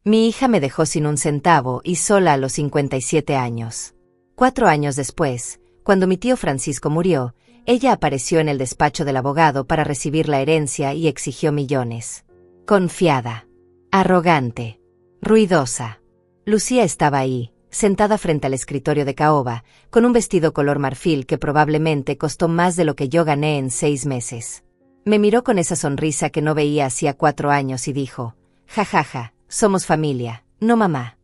Mi hija me dejó sin un centavo y sola a los 57 años. 4 años después, cuando mi tío Francisco murió, ella apareció en el despacho del abogado para recibir la herencia y exigió millones. Confiada, arrogante, ruidosa. Lucía estaba ahí, sentada frente al escritorio de caoba, con un vestido color marfil que probablemente costó más de lo que yo gané en 6 meses. Me miró con esa sonrisa que no veía hacía 4 años y dijo, jajaja, somos familia, no mamá.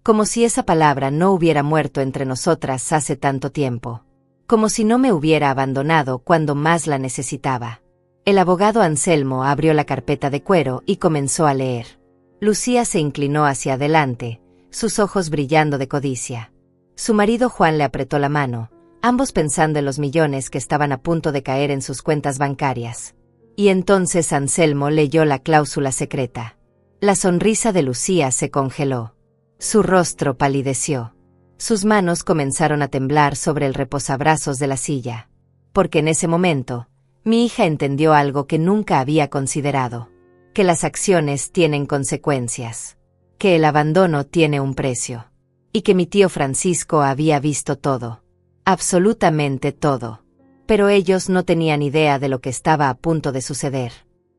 Como si esa palabra no hubiera muerto entre nosotras hace tanto tiempo. Como si no me hubiera abandonado cuando más la necesitaba. El abogado Anselmo abrió la carpeta de cuero y comenzó a leer. Lucía se inclinó hacia adelante, sus ojos brillando de codicia. Su marido Juan le apretó la mano, ambos pensando en los millones que estaban a punto de caer en sus cuentas bancarias. Y entonces Anselmo leyó la cláusula secreta. La sonrisa de Lucía se congeló. Su rostro palideció. Sus manos comenzaron a temblar sobre el reposabrazos de la silla. Porque en ese momento, mi hija entendió algo que nunca había considerado. Que las acciones tienen consecuencias. Que el abandono tiene un precio. Y que mi tío Francisco había visto todo. Absolutamente todo. Pero ellos no tenían idea de lo que estaba a punto de suceder.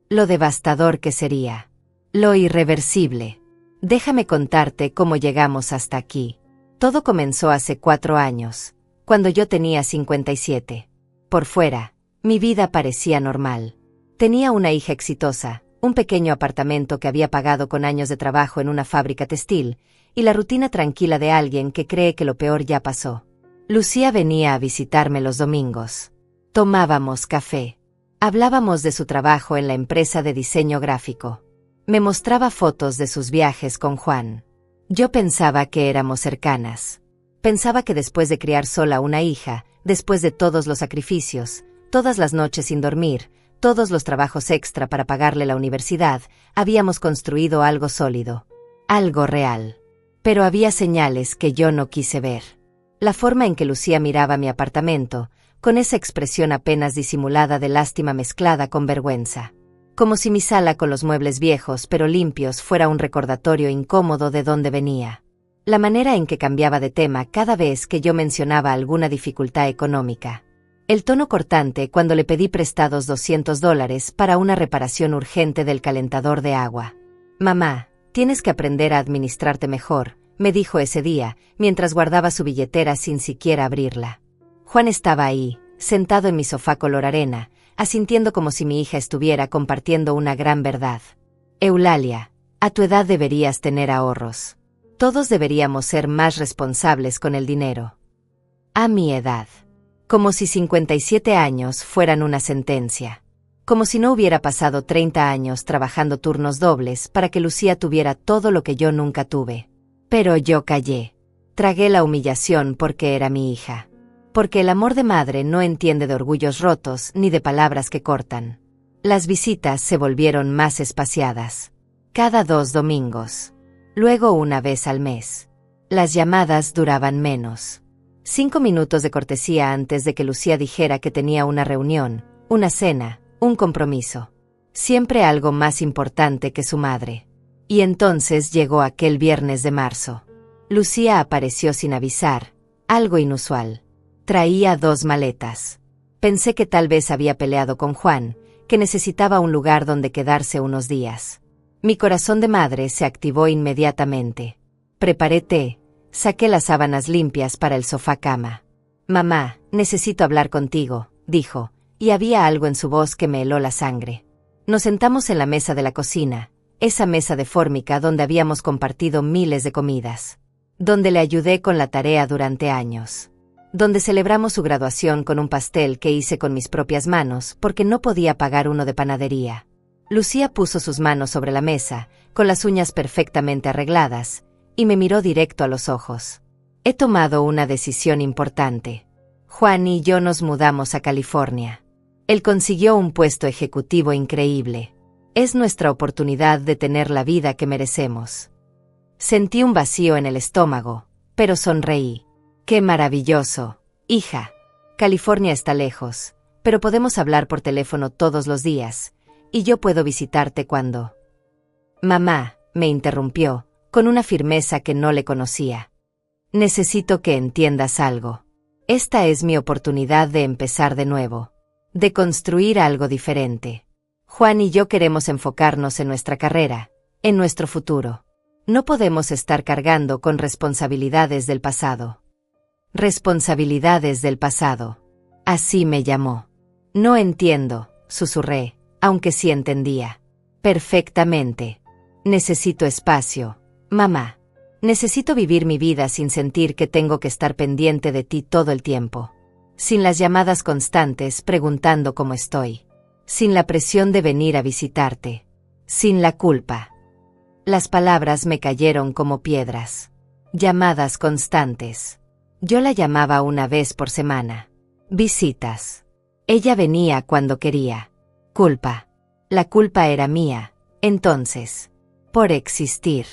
Lo devastador que sería. Lo irreversible. Déjame contarte cómo llegamos hasta aquí. Todo comenzó hace 4 años, cuando yo tenía 57. Por fuera, mi vida parecía normal. Tenía una hija exitosa, un pequeño apartamento que había pagado con años de trabajo en una fábrica textil, y la rutina tranquila de alguien que cree que lo peor ya pasó. Lucía venía a visitarme los domingos. Tomábamos café. Hablábamos de su trabajo en la empresa de diseño gráfico. Me mostraba fotos de sus viajes con Juan. Yo pensaba que éramos cercanas. Pensaba que después de criar sola una hija, después de todos los sacrificios, todas las noches sin dormir, todos los trabajos extra para pagarle la universidad, habíamos construido algo sólido. Algo real. Pero había señales que yo no quise ver. La forma en que Lucía miraba mi apartamento, con esa expresión apenas disimulada de lástima mezclada con vergüenza. Como si mi sala con los muebles viejos pero limpios fuera un recordatorio incómodo de dónde venía. La manera en que cambiaba de tema cada vez que yo mencionaba alguna dificultad económica. El tono cortante cuando le pedí prestados $200 para una reparación urgente del calentador de agua. Mamá, tienes que aprender a administrarte mejor, me dijo ese día, mientras guardaba su billetera sin siquiera abrirla. Juan estaba ahí, sentado en mi sofá color arena, asintiendo como si mi hija estuviera compartiendo una gran verdad. Eulalia, a tu edad deberías tener ahorros. Todos deberíamos ser más responsables con el dinero. A mi edad. Como si 57 años fueran una sentencia. Como si no hubiera pasado 30 años trabajando turnos dobles para que Lucía tuviera todo lo que yo nunca tuve. Pero yo callé. Tragué la humillación porque era mi hija. Porque el amor de madre no entiende de orgullos rotos ni de palabras que cortan. Las visitas se volvieron más espaciadas. Cada 2 domingos. Luego una vez al mes. Las llamadas duraban menos. 5 minutos de cortesía antes de que Lucía dijera que tenía una reunión, una cena, un compromiso. Siempre algo más importante que su madre. Y entonces llegó aquel viernes de marzo. Lucía apareció sin avisar, algo inusual. Traía 2 maletas. Pensé que tal vez había peleado con Juan, que necesitaba un lugar donde quedarse unos días. Mi corazón de madre se activó inmediatamente. Preparé té, saqué las sábanas limpias para el sofá cama. Mamá, necesito hablar contigo, dijo, y había algo en su voz que me heló la sangre. Nos sentamos en la mesa de la cocina, esa mesa de fórmica donde habíamos compartido miles de comidas. Donde le ayudé con la tarea durante años. Donde celebramos su graduación con un pastel que hice con mis propias manos porque no podía pagar uno de panadería. Lucía puso sus manos sobre la mesa, con las uñas perfectamente arregladas, y me miró directo a los ojos. He tomado una decisión importante. Juan y yo nos mudamos a California. Él consiguió un puesto ejecutivo increíble. Es nuestra oportunidad de tener la vida que merecemos. Sentí un vacío en el estómago, pero sonreí. ¡Qué maravilloso, hija! California está lejos, pero podemos hablar por teléfono todos los días, y yo puedo visitarte cuando... Mamá, me interrumpió, con una firmeza que no le conocía. Necesito que entiendas algo. Esta es mi oportunidad de empezar de nuevo, de construir algo diferente. Juan y yo queremos enfocarnos en nuestra carrera, en nuestro futuro. No podemos estar cargando con responsabilidades del pasado. Responsabilidades del pasado. Así me llamó. No entiendo, susurré, aunque sí entendía. Perfectamente. Necesito espacio, mamá. Necesito vivir mi vida sin sentir que tengo que estar pendiente de ti todo el tiempo. Sin las llamadas constantes preguntando cómo estoy. Sin la presión de venir a visitarte. Sin la culpa. Las palabras me cayeron como piedras. Llamadas constantes. Yo la llamaba una vez por semana. Visitas. Ella venía cuando quería. Culpa. La culpa era mía, entonces. Por existir.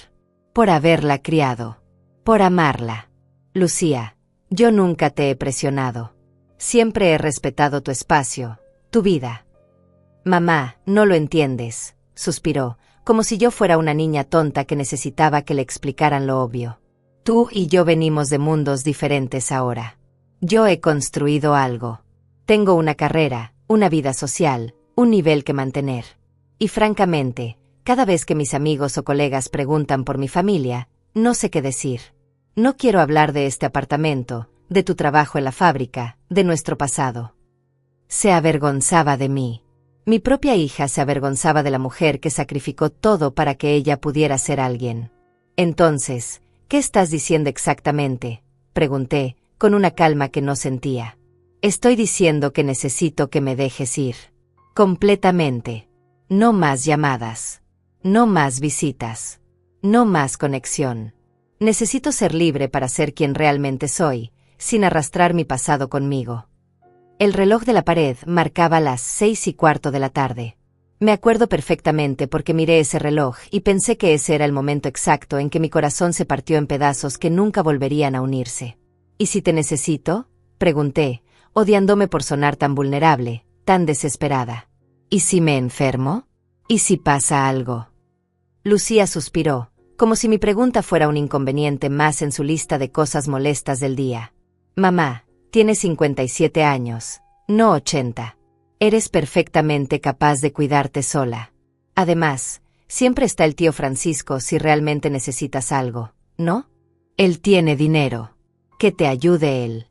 Por haberla criado. Por amarla. Lucía, yo nunca te he presionado. Siempre he respetado tu espacio, tu vida. Mamá, no lo entiendes, suspiró, como si yo fuera una niña tonta que necesitaba que le explicaran lo obvio. Tú y yo venimos de mundos diferentes ahora. Yo he construido algo. Tengo una carrera, una vida social, un nivel que mantener. Y francamente, cada vez que mis amigos o colegas preguntan por mi familia, no sé qué decir. No quiero hablar de este apartamento, de tu trabajo en la fábrica, de nuestro pasado. Se avergonzaba de mí. Mi propia hija se avergonzaba de la mujer que sacrificó todo para que ella pudiera ser alguien. Entonces, ¿qué estás diciendo exactamente?, pregunté, con una calma que no sentía. Estoy diciendo que necesito que me dejes ir. Completamente. No más llamadas. No más visitas. No más conexión. Necesito ser libre para ser quien realmente soy, sin arrastrar mi pasado conmigo. El reloj de la pared marcaba las 6:15 de la tarde. Me acuerdo perfectamente porque miré ese reloj y pensé que ese era el momento exacto en que mi corazón se partió en pedazos que nunca volverían a unirse. ¿Y si te necesito?, pregunté, odiándome por sonar tan vulnerable, tan desesperada. ¿Y si me enfermo? ¿Y si pasa algo? Lucía suspiró, como si mi pregunta fuera un inconveniente más en su lista de cosas molestas del día. Mamá, tienes 57 años, no 80. Eres perfectamente capaz de cuidarte sola. Además, siempre está el tío Francisco si realmente necesitas algo, ¿no? Él tiene dinero. Que te ayude él.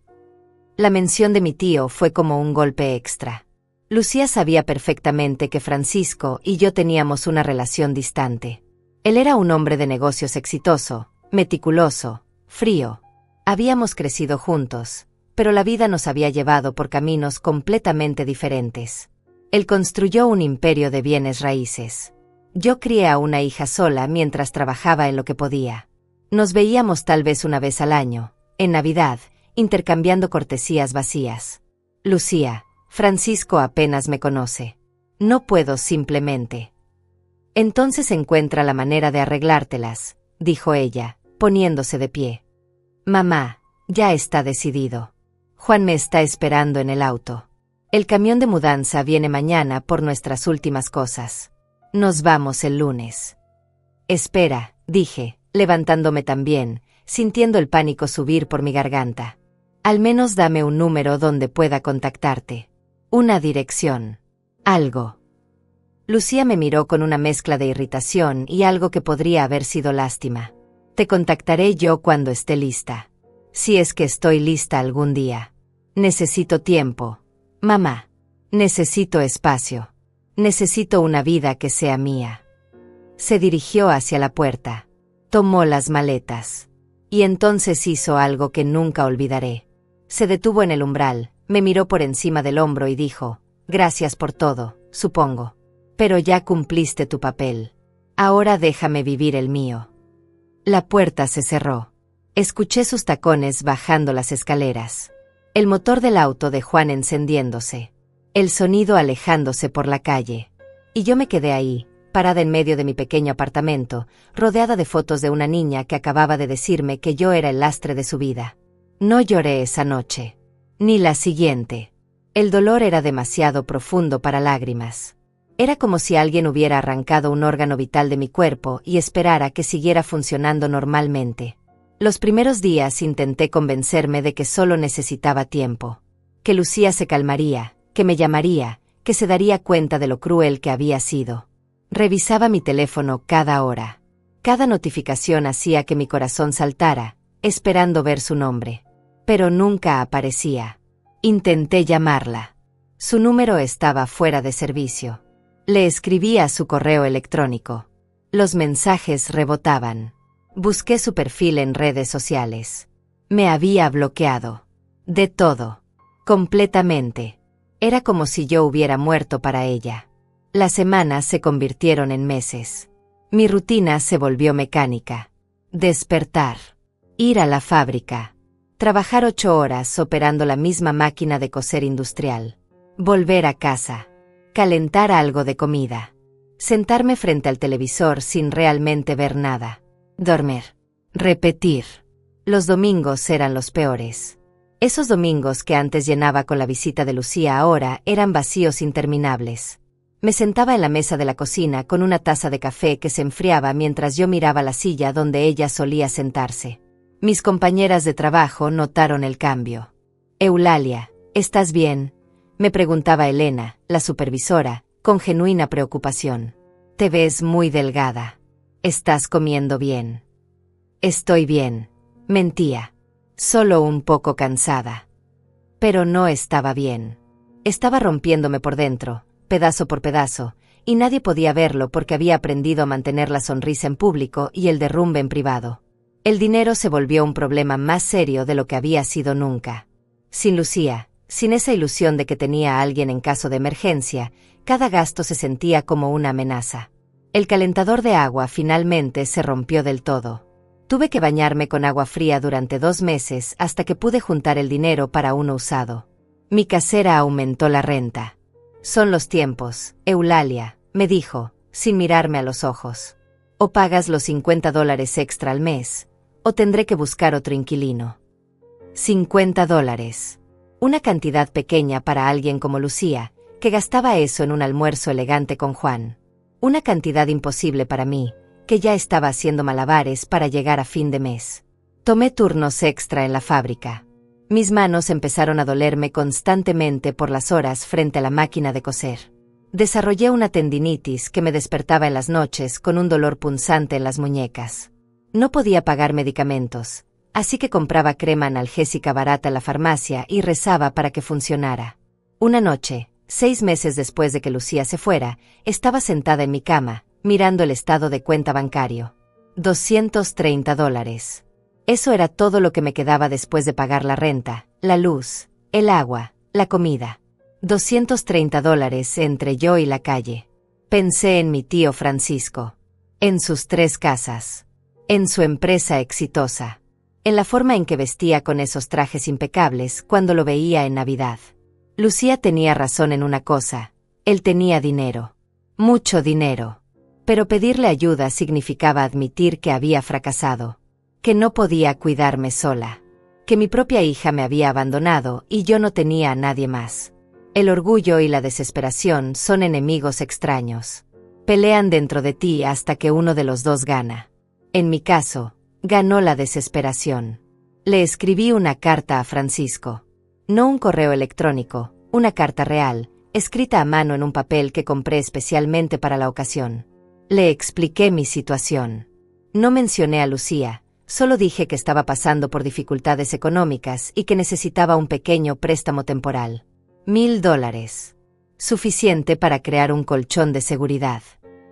La mención de mi tío fue como un golpe extra. Lucía sabía perfectamente que Francisco y yo teníamos una relación distante. Él era un hombre de negocios exitoso, meticuloso, frío. Habíamos crecido juntos, pero la vida nos había llevado por caminos completamente diferentes. Él construyó un imperio de bienes raíces. Yo crié a una hija sola mientras trabajaba en lo que podía. Nos veíamos tal vez una vez al año, en Navidad, intercambiando cortesías vacías. Lucía, Francisco apenas me conoce. No puedo simplemente. Entonces encuentra la manera de arreglártelas, dijo ella, poniéndose de pie. Mamá, ya está decidido. Juan me está esperando en el auto. El camión de mudanza viene mañana por nuestras últimas cosas. Nos vamos el lunes. Espera, dije, levantándome también, sintiendo el pánico subir por mi garganta. Al menos dame un número donde pueda contactarte. Una dirección. Algo. Lucía me miró con una mezcla de irritación y algo que podría haber sido lástima. Te contactaré yo cuando esté lista. Si es que estoy lista algún día. Necesito tiempo. Mamá. Necesito espacio. Necesito una vida que sea mía. Se dirigió hacia la puerta. Tomó las maletas. Y entonces hizo algo que nunca olvidaré. Se detuvo en el umbral, me miró por encima del hombro y dijo, gracias por todo, supongo. Pero ya cumpliste tu papel. Ahora déjame vivir el mío. La puerta se cerró. Escuché sus tacones bajando las escaleras. El motor del auto de Juan encendiéndose. El sonido alejándose por la calle. Y yo me quedé ahí, parada en medio de mi pequeño apartamento, rodeada de fotos de una niña que acababa de decirme que yo era el lastre de su vida. No lloré esa noche. Ni la siguiente. El dolor era demasiado profundo para lágrimas. Era como si alguien hubiera arrancado un órgano vital de mi cuerpo y esperara que siguiera funcionando normalmente. Los primeros días intenté convencerme de que solo necesitaba tiempo. Que Lucía se calmaría, que me llamaría, que se daría cuenta de lo cruel que había sido. Revisaba mi teléfono cada hora. Cada notificación hacía que mi corazón saltara, esperando ver su nombre. Pero nunca aparecía. Intenté llamarla. Su número estaba fuera de servicio. Le escribí a su correo electrónico. Los mensajes rebotaban. Busqué su perfil en redes sociales. Me había bloqueado. De todo. Completamente. Era como si yo hubiera muerto para ella. Las semanas se convirtieron en meses. Mi rutina se volvió mecánica. Despertar. Ir a la fábrica. Trabajar 8 horas operando la misma máquina de coser industrial. Volver a casa. Calentar algo de comida. Sentarme frente al televisor sin realmente ver nada. Dormir. Repetir. Los domingos eran los peores. Esos domingos que antes llenaba con la visita de Lucía ahora eran vacíos interminables. Me sentaba en la mesa de la cocina con una taza de café que se enfriaba mientras yo miraba la silla donde ella solía sentarse. Mis compañeras de trabajo notaron el cambio. «Eulalia, ¿estás bien?», me preguntaba Elena, la supervisora, con genuina preocupación. «Te ves muy delgada. ¿Estás comiendo bien?». «Estoy bien», mentía. «Solo un poco cansada». Pero no estaba bien. Estaba rompiéndome por dentro, pedazo por pedazo, y nadie podía verlo porque había aprendido a mantener la sonrisa en público y el derrumbe en privado. El dinero se volvió un problema más serio de lo que había sido nunca. Sin Lucía, sin esa ilusión de que tenía a alguien en caso de emergencia, cada gasto se sentía como una amenaza. El calentador de agua finalmente se rompió del todo. Tuve que bañarme con agua fría durante 2 meses hasta que pude juntar el dinero para uno usado. Mi casera aumentó la renta. «Son los tiempos, Eulalia», me dijo, sin mirarme a los ojos. «O pagas los $50 extra al mes, o tendré que buscar otro inquilino». $50. Una cantidad pequeña para alguien como Lucía, que gastaba eso en un almuerzo elegante con Juan. Una cantidad imposible para mí, que ya estaba haciendo malabares para llegar a fin de mes. Tomé turnos extra en la fábrica. Mis manos empezaron a dolerme constantemente por las horas frente a la máquina de coser. Desarrollé una tendinitis que me despertaba en las noches con un dolor punzante en las muñecas. No podía pagar medicamentos, así que compraba crema analgésica barata en la farmacia y rezaba para que funcionara. Una noche, 6 meses después de que Lucía se fuera, estaba sentada en mi cama, mirando el estado de cuenta bancario. $230. Eso era todo lo que me quedaba después de pagar la renta, la luz, el agua, la comida. $230 entre yo y la calle. Pensé en mi tío Francisco. En sus 3 casas. En su empresa exitosa. En la forma en que vestía con esos trajes impecables cuando lo veía en Navidad. Lucía tenía razón en una cosa. Él tenía dinero. Mucho dinero. Pero pedirle ayuda significaba admitir que había fracasado. Que no podía cuidarme sola. Que mi propia hija me había abandonado y yo no tenía a nadie más. El orgullo y la desesperación son enemigos extraños. Pelean dentro de ti hasta que uno de los dos gana. En mi caso, ganó la desesperación. Le escribí una carta a Francisco. No un correo electrónico, una carta real, escrita a mano en un papel que compré especialmente para la ocasión. Le expliqué mi situación. No mencioné a Lucía, solo dije que estaba pasando por dificultades económicas y que necesitaba un pequeño préstamo temporal. $1000. Suficiente para crear un colchón de seguridad.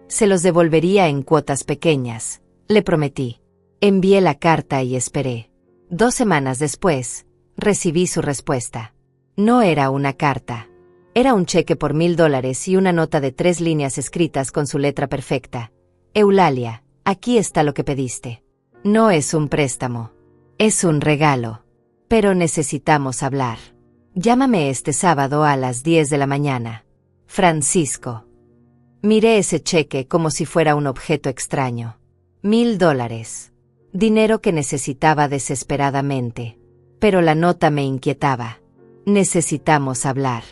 Se los devolvería en cuotas pequeñas, le prometí. Envié la carta y esperé. 2 semanas después, recibí su respuesta. No era una carta. Era un cheque por $1000 y una nota de 3 líneas escritas con su letra perfecta. Eulalia, aquí está lo que pediste. No es un préstamo. Es un regalo. Pero necesitamos hablar. Llámame este sábado a las 10 de la mañana. Francisco. Miré ese cheque como si fuera un objeto extraño. $1000. Dinero que necesitaba desesperadamente. Pero la nota me inquietaba. Necesitamos hablar.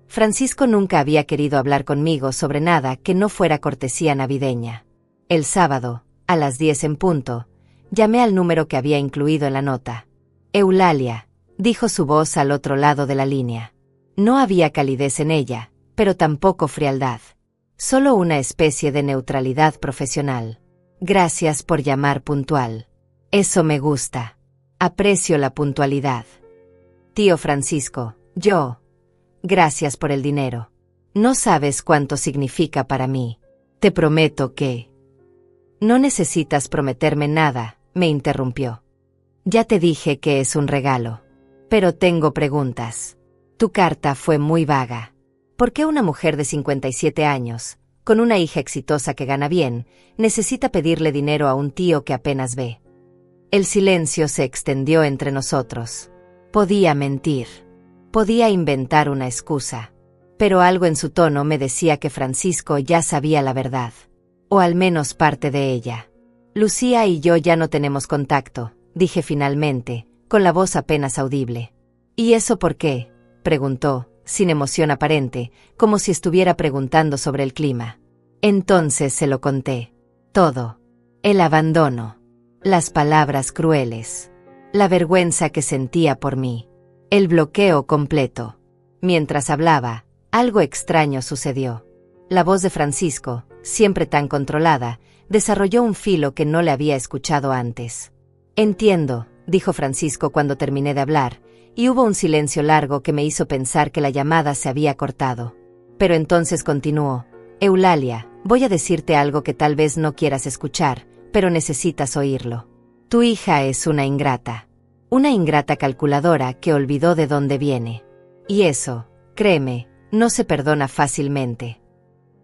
Francisco nunca había querido hablar conmigo sobre nada que no fuera cortesía navideña. El sábado, a las 10 en punto, llamé al número que había incluido en la nota. Eulalia, dijo su voz al otro lado de la línea. No había calidez en ella, pero tampoco frialdad. Solo una especie de neutralidad profesional. Gracias por llamar puntual. Eso me gusta. Aprecio la puntualidad. Tío Francisco, yo. Gracias por el dinero. No sabes cuánto significa para mí. Te prometo que... No necesitas prometerme nada, me interrumpió. Ya te dije que es un regalo. Pero tengo preguntas. Tu carta fue muy vaga. ¿Por qué una mujer de 57 años, con una hija exitosa que gana bien, necesita pedirle dinero a un tío que apenas ve? El silencio se extendió entre nosotros. Podía mentir. Podía inventar una excusa. Pero algo en su tono me decía que Francisco ya sabía la verdad. O al menos parte de ella. Lucía y yo ya no tenemos contacto, dije finalmente, con la voz apenas audible. ¿Y eso por qué?, preguntó, sin emoción aparente, como si estuviera preguntando sobre el clima. Entonces se lo conté. Todo. El abandono. Las palabras crueles. La vergüenza que sentía por mí. El bloqueo completo. Mientras hablaba, algo extraño sucedió. La voz de Francisco, siempre tan controlada, desarrolló un filo que no le había escuchado antes. Entiendo, dijo Francisco cuando terminé de hablar, y hubo un silencio largo que me hizo pensar que la llamada se había cortado. Pero entonces continuó. Eulalia, voy a decirte algo que tal vez no quieras escuchar, pero necesitas oírlo. Tu hija es una ingrata. Una ingrata calculadora que olvidó de dónde viene. Y eso, créeme, no se perdona fácilmente.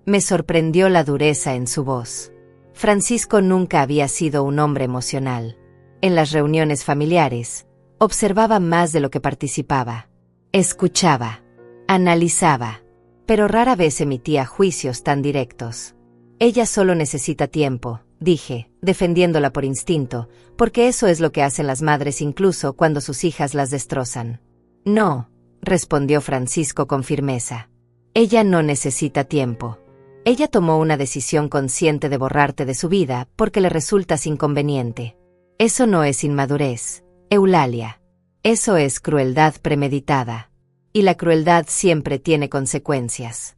Me sorprendió la dureza en su voz. Francisco nunca había sido un hombre emocional. En las reuniones familiares, observaba más de lo que participaba. Escuchaba. Analizaba. Pero rara vez emitía juicios tan directos. Ella solo necesita tiempo, dije, defendiéndola por instinto, porque eso es lo que hacen las madres incluso cuando sus hijas las destrozan. No, respondió Francisco con firmeza. Ella no necesita tiempo. Ella tomó una decisión consciente de borrarte de su vida porque le resultas inconveniente. Eso no es inmadurez, Eulalia. Eso es crueldad premeditada. Y la crueldad siempre tiene consecuencias.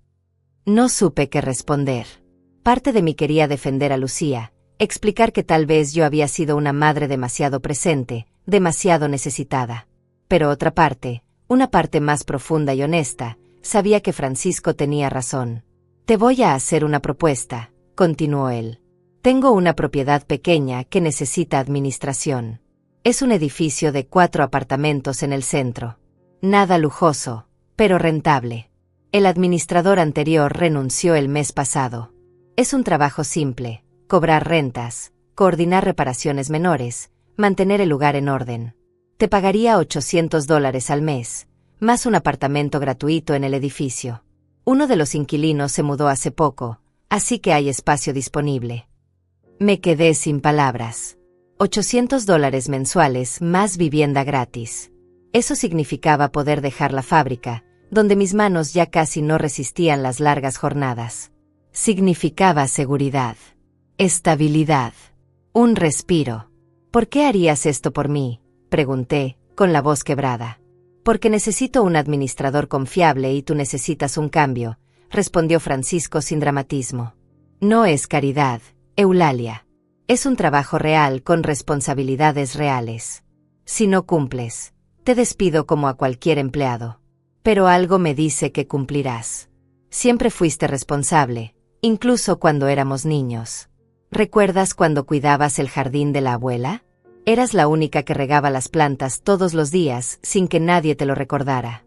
No supe qué responder. Parte de mí quería defender a Lucía, explicar que tal vez yo había sido una madre demasiado presente, demasiado necesitada. Pero otra parte, una parte más profunda y honesta, sabía que Francisco tenía razón. Te voy a hacer una propuesta, continuó él. Tengo una propiedad pequeña que necesita administración. Es un edificio de 4 apartamentos en el centro. Nada lujoso, pero rentable. El administrador anterior renunció el mes pasado. Es un trabajo simple, cobrar rentas, coordinar reparaciones menores, mantener el lugar en orden. Te pagaría $800 al mes, más un apartamento gratuito en el edificio. Uno de los inquilinos se mudó hace poco, así que hay espacio disponible. Me quedé sin palabras. $800 mensuales más vivienda gratis. Eso significaba poder dejar la fábrica, donde mis manos ya casi no resistían las largas jornadas. Significaba seguridad, estabilidad, un respiro. ¿Por qué harías esto por mí?, pregunté, con la voz quebrada. Porque necesito un administrador confiable y tú necesitas un cambio, respondió Francisco sin dramatismo. No es caridad, Eulalia. Es un trabajo real con responsabilidades reales. Si no cumples, te despido como a cualquier empleado. Pero algo me dice que cumplirás. Siempre fuiste responsable, incluso cuando éramos niños. ¿Recuerdas cuando cuidabas el jardín de la abuela? Eras la única que regaba las plantas todos los días sin que nadie te lo recordara.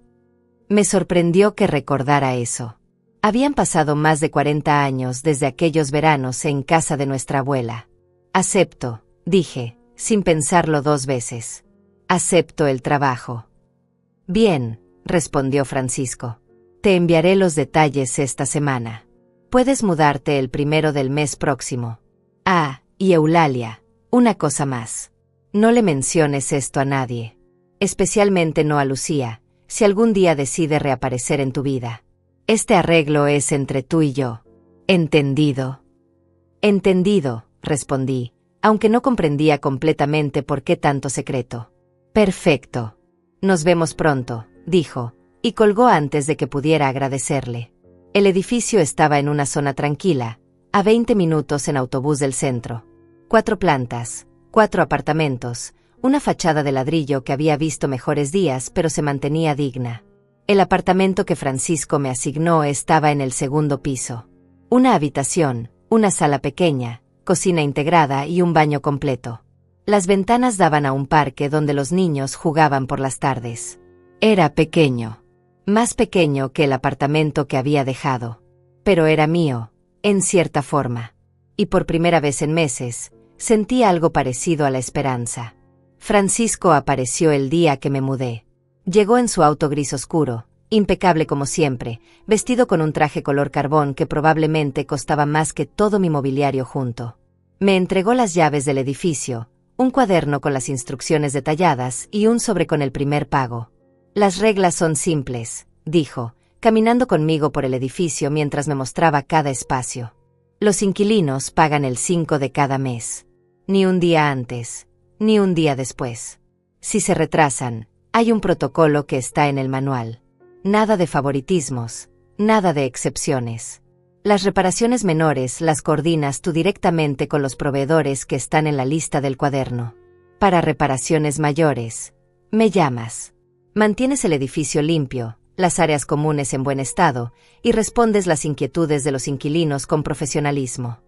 Me sorprendió que recordara eso. Habían pasado más de 40 años desde aquellos veranos en casa de nuestra abuela. Acepto, dije, sin pensarlo 2 veces. Acepto el trabajo. Bien, respondió Francisco. Te enviaré los detalles esta semana. Puedes mudarte el 1 del mes próximo. Ah, y Eulalia, una cosa más. No le menciones esto a nadie. Especialmente no a Lucía, si algún día decide reaparecer en tu vida. Este arreglo es entre tú y yo. ¿Entendido? Entendido, respondí, aunque no comprendía completamente por qué tanto secreto. Perfecto. Nos vemos pronto, dijo, y colgó antes de que pudiera agradecerle. El edificio estaba en una zona tranquila, a 20 minutos en autobús del centro. 4 plantas, 4 apartamentos, una fachada de ladrillo que había visto mejores días pero se mantenía digna. El apartamento que Francisco me asignó estaba en el segundo piso. Una habitación, una sala pequeña, cocina integrada y un baño completo. Las ventanas daban a un parque donde los niños jugaban por las tardes. Era pequeño. Más pequeño que el apartamento que había dejado. Pero era mío, en cierta forma. Y por primera vez en meses, sentía algo parecido a la esperanza. Francisco apareció el día que me mudé. Llegó en su auto gris oscuro, impecable como siempre, vestido con un traje color carbón que probablemente costaba más que todo mi mobiliario junto. Me entregó las llaves del edificio, un cuaderno con las instrucciones detalladas y un sobre con el primer pago. Las reglas son simples, dijo, caminando conmigo por el edificio mientras me mostraba cada espacio. Los inquilinos pagan el 5 de cada mes. Ni un día antes, ni un día después. Si se retrasan, hay un protocolo que está en el manual. Nada de favoritismos, nada de excepciones. Las reparaciones menores las coordinas tú directamente con los proveedores que están en la lista del cuaderno. Para reparaciones mayores, me llamas. Mantienes el edificio limpio, las áreas comunes en buen estado, y respondes las inquietudes de los inquilinos con profesionalismo.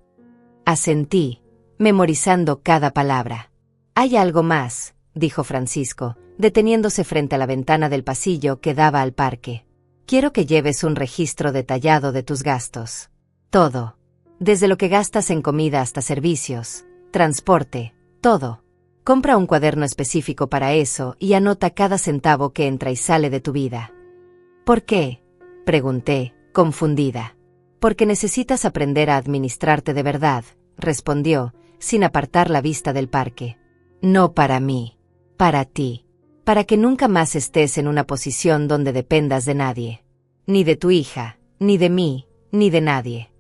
Asentí, memorizando cada palabra. Hay algo más, dijo Francisco, deteniéndose frente a la ventana del pasillo que daba al parque. Quiero que lleves un registro detallado de tus gastos. Todo. Desde lo que gastas en comida hasta servicios, transporte, todo. Compra un cuaderno específico para eso y anota cada centavo que entra y sale de tu vida. ¿Por qué?, pregunté, confundida. Porque necesitas aprender a administrarte de verdad, respondió, sin apartar la vista del parque. No para mí, para ti. Para que nunca más estés en una posición donde dependas de nadie. Ni de tu hija, ni de mí, ni de nadie.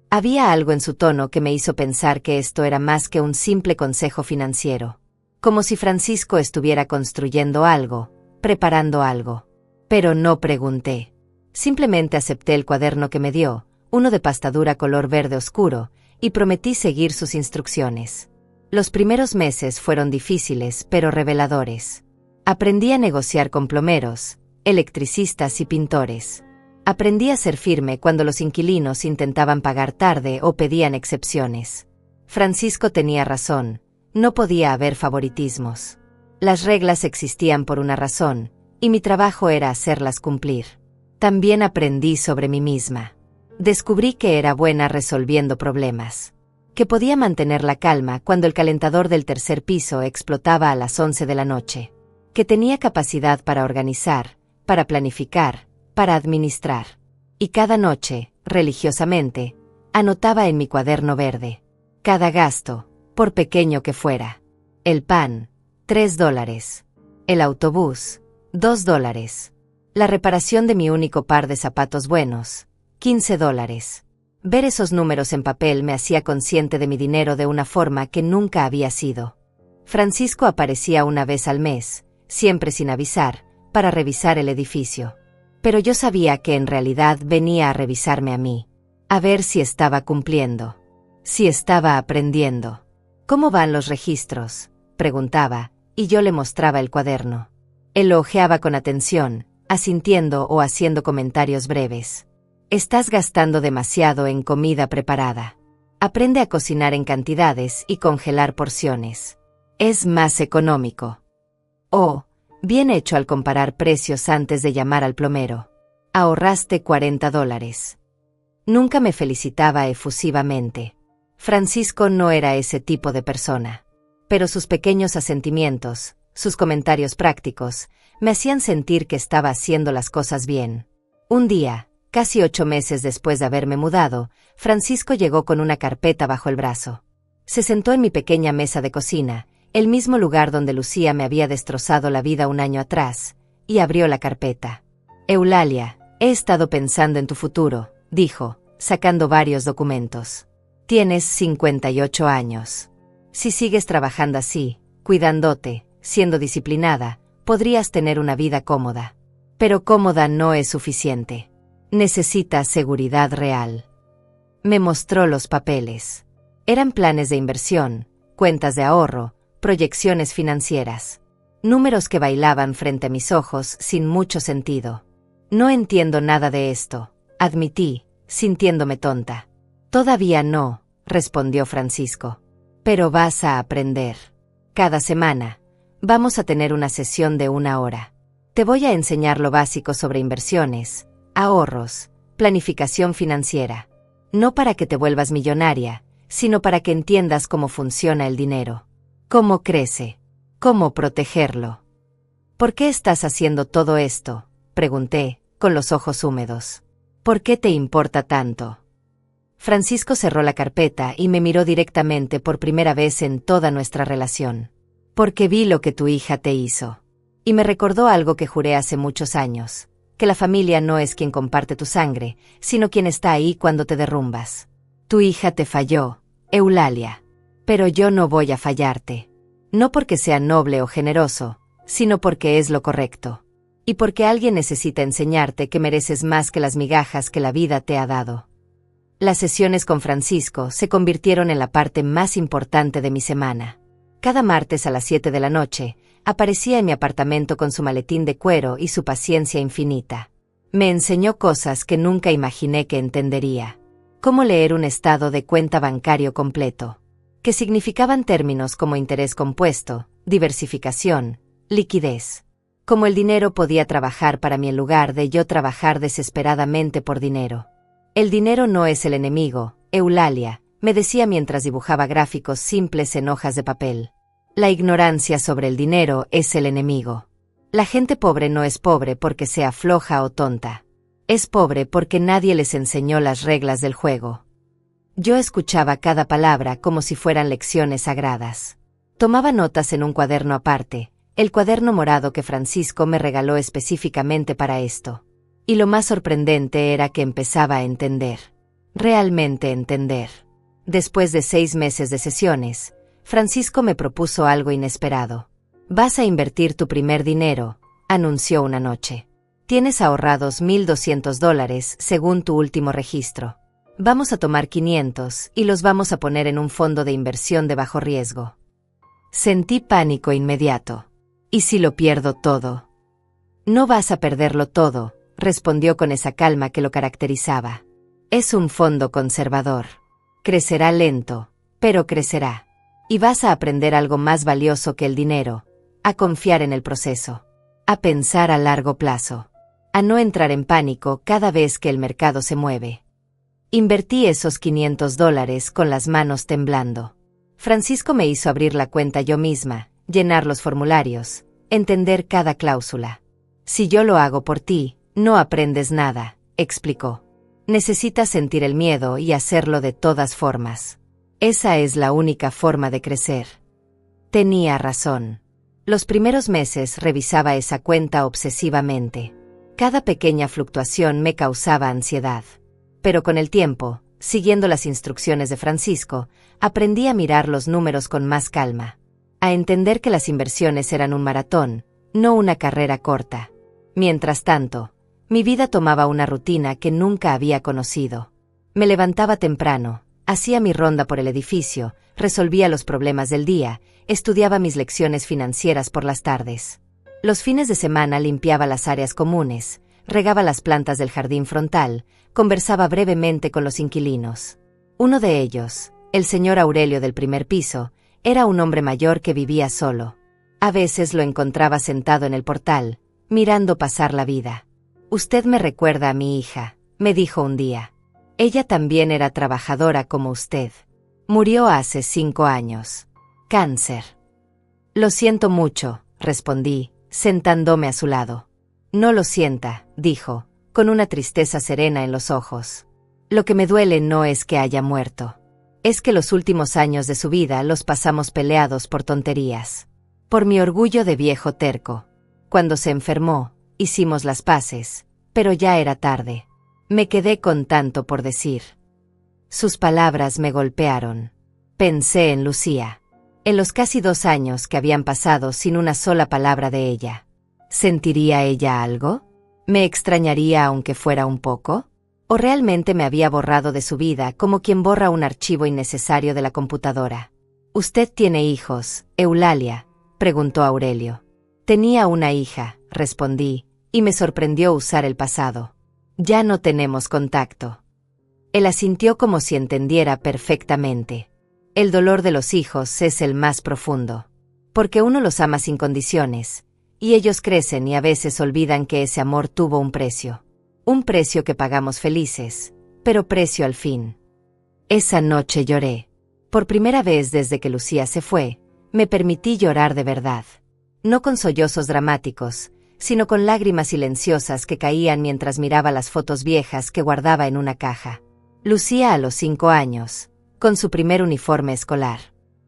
Había algo en su tono que me hizo pensar que esto era más que un simple consejo financiero. Como si Francisco estuviera construyendo algo, preparando algo. Pero no pregunté. Simplemente acepté el cuaderno que me dio, uno de pasta dura color verde oscuro, y prometí seguir sus instrucciones. Los primeros meses fueron difíciles pero reveladores. Aprendí a negociar con plomeros, electricistas y pintores. Aprendí a ser firme cuando los inquilinos intentaban pagar tarde o pedían excepciones. Francisco tenía razón, no podía haber favoritismos. Las reglas existían por una razón, y mi trabajo era hacerlas cumplir. También aprendí sobre mí misma. Descubrí que era buena resolviendo problemas. Que podía mantener la calma cuando el calentador del tercer piso explotaba a las 11 de la noche. Que tenía capacidad para organizar, para planificar, para administrar. Y cada noche, religiosamente, anotaba en mi cuaderno verde. Cada gasto, por pequeño que fuera. El pan, $3. El autobús, $2. La reparación de mi único par de zapatos buenos, $15. Ver esos números en papel me hacía consciente de mi dinero de una forma que nunca había sido. Francisco aparecía una vez al mes, siempre sin avisar, para revisar el edificio. Pero yo sabía que en realidad venía a revisarme a mí. A ver si estaba cumpliendo. Si estaba aprendiendo. ¿Cómo van los registros?, preguntaba, y yo le mostraba el cuaderno. Él lo hojeaba con atención, asintiendo o haciendo comentarios breves. Estás gastando demasiado en comida preparada. Aprende a cocinar en cantidades y congelar porciones. Es más económico. Oh, bien hecho al comparar precios antes de llamar al plomero. Ahorraste $40. Nunca me felicitaba efusivamente. Francisco no era ese tipo de persona. Pero sus pequeños asentimientos, sus comentarios prácticos, me hacían sentir que estaba haciendo las cosas bien. Un día, casi 8 meses después de haberme mudado, Francisco llegó con una carpeta bajo el brazo. Se sentó en mi pequeña mesa de cocina, el mismo lugar donde Lucía me había destrozado la vida un año atrás, y abrió la carpeta. Eulalia, He estado pensando en tu futuro, dijo, sacando varios documentos. Tienes 58 años. Si sigues trabajando así, cuidándote, siendo disciplinada, podrías tener una vida cómoda. Pero cómoda no es suficiente. Necesitas seguridad real. Me mostró los papeles. Eran planes de inversión, cuentas de ahorro, proyecciones financieras. Números que bailaban frente a mis ojos sin mucho sentido. No entiendo nada de esto, admití, sintiéndome tonta. Todavía no, respondió Francisco. Pero vas a aprender. Cada semana, vamos a tener una sesión de 1 hora. Te voy a enseñar lo básico sobre inversiones, ahorros, planificación financiera. No para que te vuelvas millonaria, sino para que entiendas cómo funciona el dinero. Cómo crece. Cómo protegerlo. ¿Por qué estás haciendo todo esto?, pregunté, con los ojos húmedos. ¿Por qué te importa tanto? Francisco cerró la carpeta y me miró directamente por primera vez en toda nuestra relación. Porque vi lo que tu hija te hizo. Y me recordó algo que juré hace muchos años, que la familia no es quien comparte tu sangre, sino quien está ahí cuando te derrumbas. Tu hija te falló, Eulalia. Pero yo no voy a fallarte. No porque sea noble o generoso, sino porque es lo correcto. Y porque alguien necesita enseñarte que mereces más que las migajas que la vida te ha dado. Las sesiones con Francisco se convirtieron en la parte más importante de mi semana. Cada martes a las 7 de la noche, aparecía en mi apartamento con su maletín de cuero y su paciencia infinita. Me enseñó cosas que nunca imaginé que entendería. Cómo leer un estado de cuenta bancario completo. Que significaban términos como interés compuesto, diversificación, liquidez. Cómo el dinero podía trabajar para mí en lugar de yo trabajar desesperadamente por dinero. El dinero no es el enemigo, Eulalia, me decía mientras dibujaba gráficos simples en hojas de papel. La ignorancia sobre el dinero es el enemigo. La gente pobre no es pobre porque sea floja o tonta. Es pobre porque nadie les enseñó las reglas del juego. Yo escuchaba cada palabra como si fueran lecciones sagradas. Tomaba notas en un cuaderno aparte, el cuaderno morado que Francisco me regaló específicamente para esto. Y lo más sorprendente era que empezaba a entender. Realmente entender. Después de 6 meses de sesiones, Francisco me propuso algo inesperado. Vas a invertir tu primer dinero, anunció una noche. Tienes ahorrados $1,200 según tu último registro. Vamos a tomar 500 y los vamos a poner en un fondo de inversión de bajo riesgo. Sentí pánico inmediato. ¿Y si lo pierdo todo? No vas a perderlo todo, respondió con esa calma que lo caracterizaba. Es un fondo conservador. Crecerá lento, pero crecerá. Y vas a aprender algo más valioso que el dinero, a confiar en el proceso, a pensar a largo plazo, a no entrar en pánico cada vez que el mercado se mueve. Invertí esos $500 con las manos temblando. Francisco me hizo abrir la cuenta yo misma, llenar los formularios, entender cada cláusula. Si yo lo hago por ti, no aprendes nada, explicó. Necesitas sentir el miedo y hacerlo de todas formas. Esa es la única forma de crecer. Tenía razón. Los primeros meses revisaba esa cuenta obsesivamente. Cada pequeña fluctuación me causaba ansiedad. Pero con el tiempo, siguiendo las instrucciones de Francisco, aprendí a mirar los números con más calma. A entender que las inversiones eran un maratón, no una carrera corta. Mientras tanto, mi vida tomaba una rutina que nunca había conocido. Me levantaba temprano, hacía mi ronda por el edificio, resolvía los problemas del día, estudiaba mis lecciones financieras por las tardes. Los fines de semana limpiaba las áreas comunes, regaba las plantas del jardín frontal, conversaba brevemente con los inquilinos. Uno de ellos, el señor Aurelio del primer piso, era un hombre mayor que vivía solo. A veces lo encontraba sentado en el portal, mirando pasar la vida. Usted me recuerda a mi hija, me dijo un día. Ella también era trabajadora como usted. Murió hace 5 años. Cáncer. Lo siento mucho, respondí, sentándome a su lado. No lo sienta, dijo, con una tristeza serena en los ojos. Lo que me duele no es que haya muerto. Es que los últimos años de su vida los pasamos peleados por tonterías. Por mi orgullo de viejo terco. Cuando se enfermó, hicimos las paces, Pero ya era tarde. Me quedé con tanto por decir. Sus palabras me golpearon. Pensé en Lucía. En los casi 2 años que habían pasado sin una sola palabra de ella. ¿Sentiría ella algo? ¿Me extrañaría aunque fuera un poco? ¿O realmente me había borrado de su vida como quien borra un archivo innecesario de la computadora? «¿Usted tiene hijos, Eulalia?», preguntó Aurelio. «Tenía una hija», respondí, y me sorprendió usar el pasado. «Ya no tenemos contacto». Él asintió como si entendiera perfectamente. El dolor de los hijos es el más profundo. Porque uno los ama sin condiciones, y ellos crecen y a veces olvidan que ese amor tuvo un precio. Un precio que pagamos felices, pero precio al fin. Esa noche lloré. Por primera vez desde que Lucía se fue, me permití llorar de verdad. No con sollozos dramáticos, sino con lágrimas silenciosas que caían mientras miraba las fotos viejas que guardaba en una caja. Lucía a los 5 años, con su primer uniforme escolar.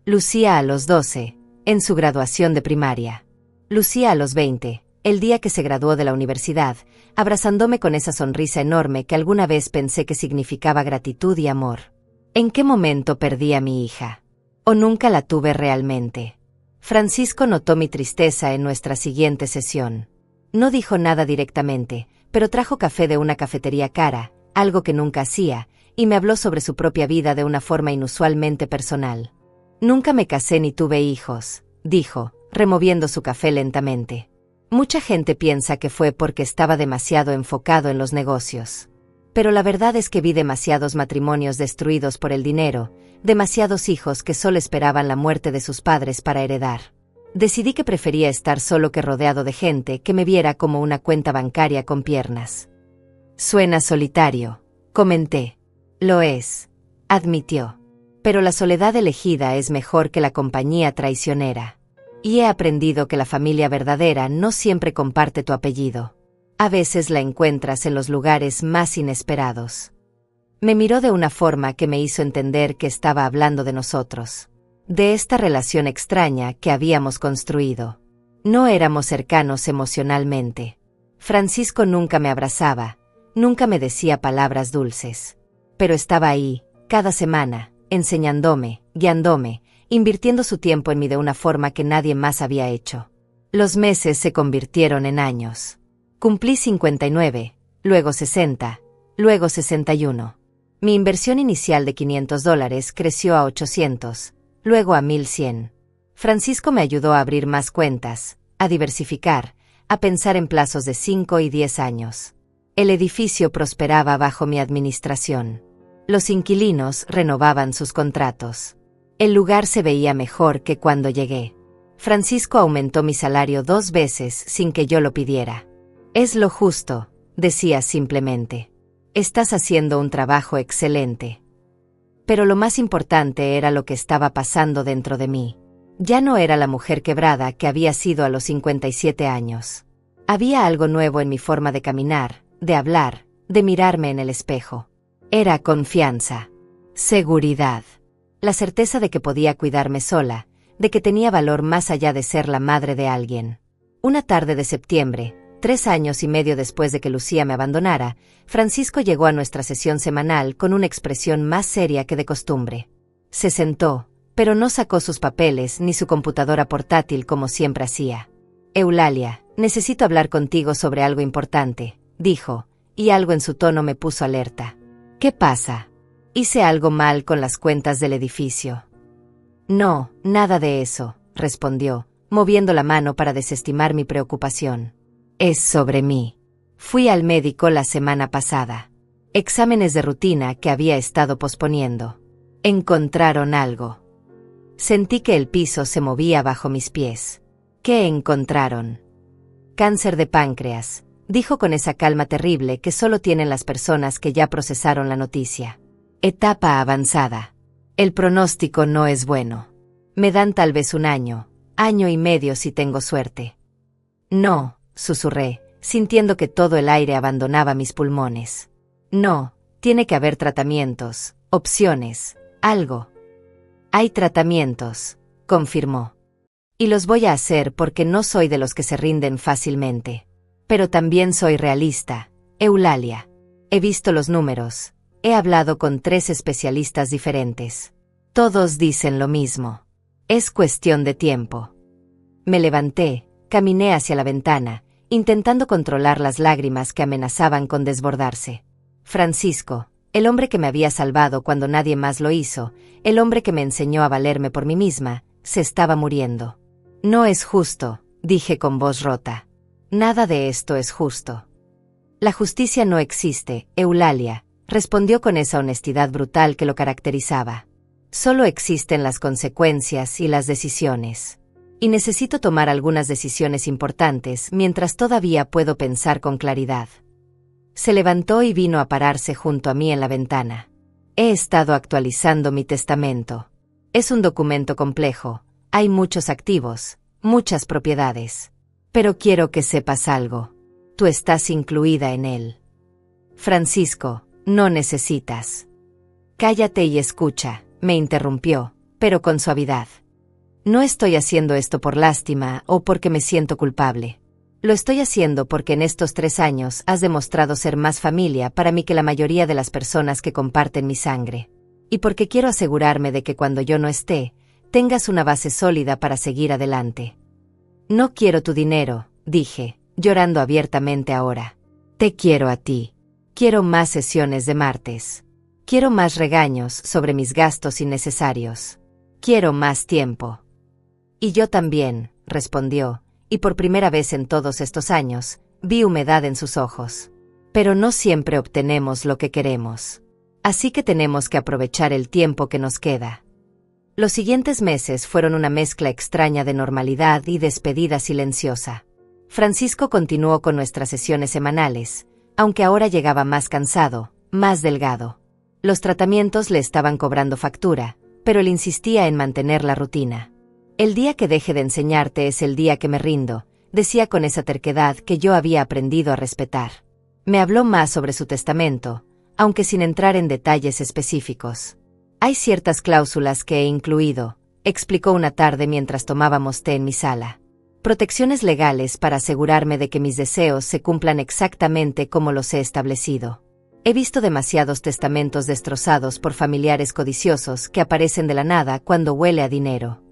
Lucía a los 12, en su graduación de primaria. Lucía a los 20, el día que se graduó de la universidad, abrazándome con esa sonrisa enorme que alguna vez pensé que significaba gratitud y amor. ¿En qué momento perdí a mi hija? ¿O nunca la tuve realmente? Francisco notó mi tristeza en nuestra siguiente sesión. No dijo nada directamente, pero trajo café de una cafetería cara, algo que nunca hacía, y me habló sobre su propia vida de una forma inusualmente personal. «Nunca me casé ni tuve hijos», dijo, removiendo su café lentamente. «Mucha gente piensa que fue porque estaba demasiado enfocado en los negocios. Pero la verdad es que vi demasiados matrimonios destruidos por el dinero, demasiados hijos que solo esperaban la muerte de sus padres para heredar. Decidí que prefería estar solo que rodeado de gente que me viera como una cuenta bancaria con piernas». «Suena solitario», comenté. «Lo es», admitió. «Pero la soledad elegida es mejor que la compañía traicionera. Y he aprendido que la familia verdadera no siempre comparte tu apellido. A veces la encuentras en los lugares más inesperados». Me miró de una forma que me hizo entender que estaba hablando de nosotros. De esta relación extraña que habíamos construido. No éramos cercanos emocionalmente. Francisco nunca me abrazaba, nunca me decía palabras dulces. Pero estaba ahí, cada semana, enseñándome, guiándome, invirtiendo su tiempo en mí de una forma que nadie más había hecho. Los meses se convirtieron en años. Cumplí 59, luego 60, luego 61. Mi inversión inicial de $500 creció a 800, luego a 1100. Francisco me ayudó a abrir más cuentas, a diversificar, a pensar en plazos de 5 y 10 años. El edificio prosperaba bajo mi administración. Los inquilinos renovaban sus contratos. El lugar se veía mejor que cuando llegué. Francisco aumentó mi salario 2 veces sin que yo lo pidiera. «Es lo justo», decía simplemente. «Estás haciendo un trabajo excelente». Pero lo más importante era lo que estaba pasando dentro de mí. Ya no era la mujer quebrada que había sido a los 57 años. Había algo nuevo en mi forma de caminar, de hablar, de mirarme en el espejo. Era confianza, seguridad, la certeza de que podía cuidarme sola, de que tenía valor más allá de ser la madre de alguien. Una tarde de septiembre, 3 años y medio después de que Lucía me abandonara, Francisco llegó a nuestra sesión semanal con una expresión más seria que de costumbre. Se sentó, pero no sacó sus papeles ni su computadora portátil como siempre hacía. «Eulalia, necesito hablar contigo sobre algo importante», dijo, y algo en su tono me puso alerta. «¿Qué pasa? ¿Hice algo mal con las cuentas del edificio?» «No, nada de eso», respondió, moviendo la mano para desestimar mi preocupación. «Es sobre mí. Fui al médico la semana pasada. Exámenes de rutina que había estado posponiendo. Encontraron algo». Sentí que el piso se movía bajo mis pies. «¿Qué encontraron?» «Cáncer de páncreas», dijo con esa calma terrible que solo tienen las personas que ya procesaron la noticia. «Etapa avanzada. El pronóstico no es bueno. Me dan tal vez 1 año, año y medio si tengo suerte». «No», susurré, sintiendo que todo el aire abandonaba mis pulmones. «No, tiene que haber tratamientos, opciones, algo». «Hay tratamientos», confirmó. «Y los voy a hacer porque no soy de los que se rinden fácilmente. Pero también soy realista. Eulalia. He visto los números. He hablado con 3 especialistas diferentes. Todos dicen lo mismo. Es cuestión de tiempo. Me levanté, caminé hacia la ventana, intentando controlar las lágrimas que amenazaban con desbordarse. Francisco, el hombre que me había salvado cuando nadie más lo hizo, el hombre que me enseñó a valerme por mí misma, se estaba muriendo. No es justo, dije con voz rota. Nada de esto es justo. La justicia no existe, Eulalia, respondió con esa honestidad brutal que lo caracterizaba. Solo existen las consecuencias y las decisiones. Y necesito tomar algunas decisiones importantes mientras todavía puedo pensar con claridad. Se levantó y vino a pararse junto a mí en la ventana. He estado actualizando mi testamento. Es un documento complejo, hay muchos activos, muchas propiedades. Pero quiero que sepas algo. Tú estás incluida en él. Francisco, no necesitas. Cállate y escucha, me interrumpió, pero con suavidad. No estoy haciendo esto por lástima o porque me siento culpable. Lo estoy haciendo porque en estos 3 años has demostrado ser más familia para mí que la mayoría de las personas que comparten mi sangre. Y porque quiero asegurarme de que cuando yo no esté, tengas una base sólida para seguir adelante. No quiero tu dinero, dije, llorando abiertamente ahora. Te quiero a ti. Quiero más sesiones de martes. Quiero más regaños sobre mis gastos innecesarios. Quiero más tiempo. Y yo también, respondió, y por primera vez en todos estos años, vi humedad en sus ojos. Pero no siempre obtenemos lo que queremos. Así que tenemos que aprovechar el tiempo que nos queda. Los siguientes meses fueron una mezcla extraña de normalidad y despedida silenciosa. Francisco continuó con nuestras sesiones semanales, aunque ahora llegaba más cansado, más delgado. Los tratamientos le estaban cobrando factura, pero él insistía en mantener la rutina. El día que deje de enseñarte es el día que me rindo, decía con esa terquedad que yo había aprendido a respetar. Me habló más sobre su testamento, aunque sin entrar en detalles específicos. Hay ciertas cláusulas que he incluido, explicó una tarde mientras tomábamos té en mi sala. Protecciones legales para asegurarme de que mis deseos se cumplan exactamente como los he establecido. He visto demasiados testamentos destrozados por familiares codiciosos que aparecen de la nada cuando huele a dinero.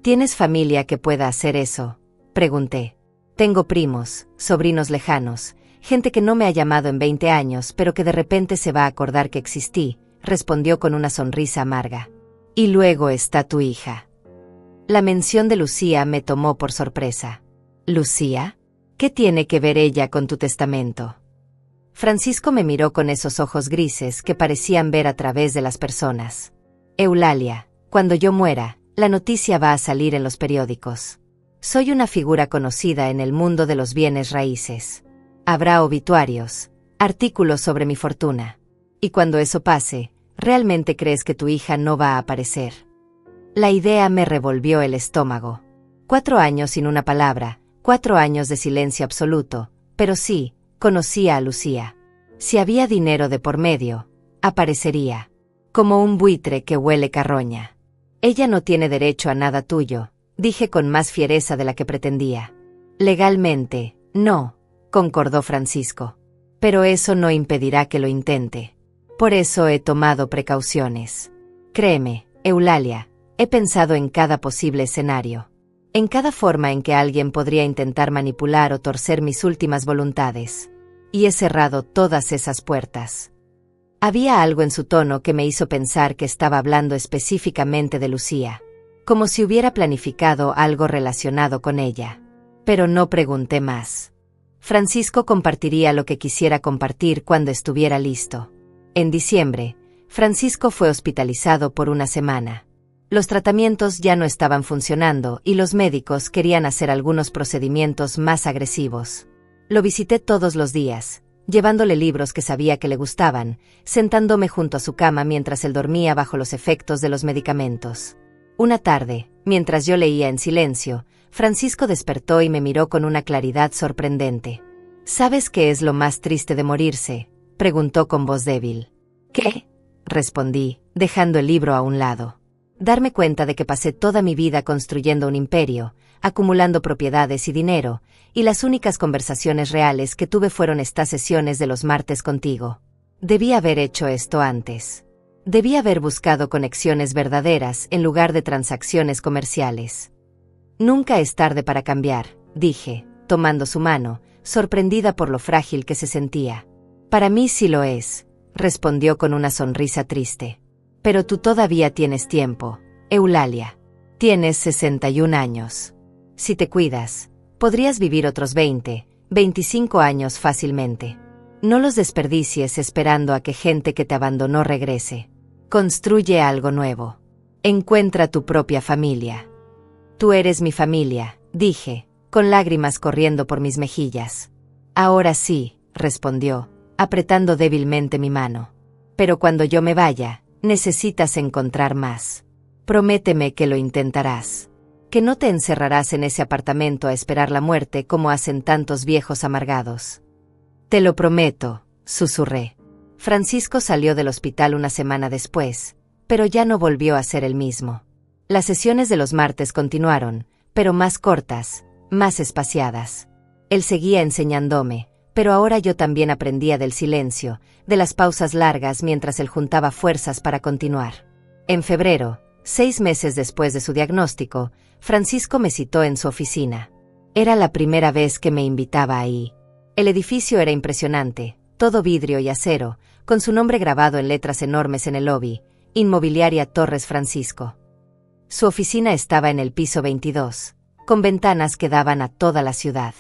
¿Tienes familia que pueda hacer eso?, pregunté. Tengo primos, sobrinos lejanos, gente que no me ha llamado en 20 años pero que de repente se va a acordar que existí, respondió con una sonrisa amarga. Y luego está tu hija. La mención de Lucía me tomó por sorpresa. ¿Lucía? ¿Qué tiene que ver ella con tu testamento? Francisco me miró con esos ojos grises que parecían ver a través de las personas. Eulalia, cuando yo muera, la noticia va a salir en los periódicos. Soy una figura conocida en el mundo de los bienes raíces. Habrá obituarios, artículos sobre mi fortuna. Y cuando eso pase, ¿realmente crees que tu hija no va a aparecer? La idea me revolvió el estómago. 4 años sin una palabra, 4 años de silencio absoluto, pero sí, conocía a Lucía. Si había dinero de por medio, aparecería. Como un buitre que huele carroña. Ella no tiene derecho a nada tuyo, dije con más fiereza de la que pretendía. Legalmente, no, concordó Francisco. Pero eso no impedirá que lo intente. Por eso he tomado precauciones. Créeme, Eulalia, he pensado en cada posible escenario. En cada forma en que alguien podría intentar manipular o torcer mis últimas voluntades. Y he cerrado todas esas puertas. Había algo en su tono que me hizo pensar que estaba hablando específicamente de Lucía. Como si hubiera planificado algo relacionado con ella. Pero no pregunté más. Francisco compartiría lo que quisiera compartir cuando estuviera listo. En diciembre, Francisco fue hospitalizado por una semana. Los tratamientos ya no estaban funcionando y los médicos querían hacer algunos procedimientos más agresivos. Lo visité todos los días, llevándole libros que sabía que le gustaban, sentándome junto a su cama mientras él dormía bajo los efectos de los medicamentos. Una tarde, mientras yo leía en silencio, Francisco despertó y me miró con una claridad sorprendente. ¿Sabes qué es lo más triste de morirse?, preguntó con voz débil. ¿Qué?, respondí, dejando el libro a un lado. Darme cuenta de que pasé toda mi vida construyendo un imperio, acumulando propiedades y dinero, y las únicas conversaciones reales que tuve fueron estas sesiones de los martes contigo. Debí haber hecho esto antes. Debí haber buscado conexiones verdaderas en lugar de transacciones comerciales. Nunca es tarde para cambiar, dije, tomando su mano, sorprendida por lo frágil que se sentía. Para mí sí lo es, respondió con una sonrisa triste. Pero tú todavía tienes tiempo, Eulalia. Tienes 61 años. Si te cuidas, podrías vivir otros 20, 25 años fácilmente. No los desperdicies esperando a que gente que te abandonó regrese. Construye algo nuevo. Encuentra tu propia familia. Tú eres mi familia, dije, con lágrimas corriendo por mis mejillas. Ahora sí, respondió, apretando débilmente mi mano. Pero cuando yo me vaya, necesitas encontrar más. Prométeme que lo intentarás. Que no te encerrarás en ese apartamento a esperar la muerte como hacen tantos viejos amargados. Te lo prometo, susurré. Francisco salió del hospital una semana después, pero ya no volvió a ser el mismo. Las sesiones de los martes continuaron, pero más cortas, más espaciadas. Él seguía enseñándome, pero ahora yo también aprendía del silencio, de las pausas largas mientras él juntaba fuerzas para continuar. En febrero, 6 meses después de su diagnóstico, Francisco me citó en su oficina. Era la primera vez que me invitaba ahí. El edificio era impresionante, todo vidrio y acero, con su nombre grabado en letras enormes en el lobby, Inmobiliaria Torres Francisco. Su oficina estaba en el piso 22, con ventanas que daban a toda la ciudad.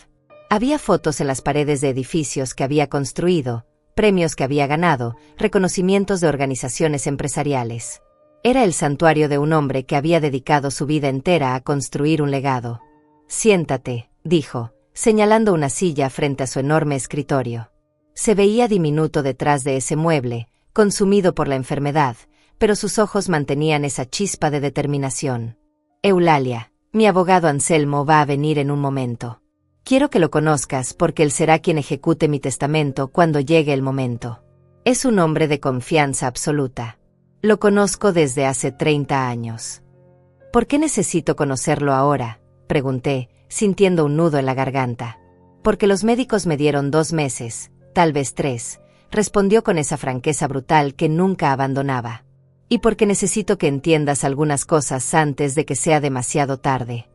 Había fotos en las paredes de edificios que había construido, premios que había ganado, reconocimientos de organizaciones empresariales. Era el santuario de un hombre que había dedicado su vida entera a construir un legado. Siéntate, dijo, señalando una silla frente a su enorme escritorio. Se veía diminuto detrás de ese mueble, consumido por la enfermedad, pero sus ojos mantenían esa chispa de determinación. Eulalia, mi abogado Anselmo va a venir en un momento. Quiero que lo conozcas porque él será quien ejecute mi testamento cuando llegue el momento. Es un hombre de confianza absoluta. Lo conozco desde hace 30 años. ¿Por qué necesito conocerlo ahora?, pregunté, sintiendo un nudo en la garganta. Porque los médicos me dieron 2 meses, tal vez 3, respondió con esa franqueza brutal que nunca abandonaba. Y porque necesito que entiendas algunas cosas antes de que sea demasiado tarde.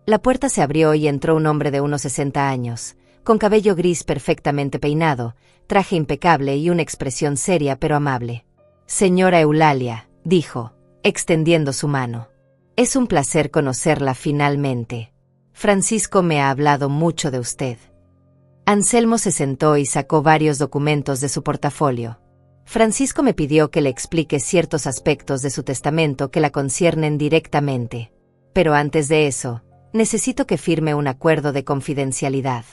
La puerta se abrió y entró un hombre de unos 60 años, con cabello gris perfectamente peinado, traje impecable y una expresión seria pero amable. Señora Eulalia, dijo, extendiendo su mano. Es un placer conocerla finalmente. Francisco me ha hablado mucho de usted. Anselmo se sentó y sacó varios documentos de su portafolio. Francisco me pidió que le explique ciertos aspectos de su testamento que la conciernen directamente. Pero antes de eso, necesito que firme un acuerdo de confidencialidad.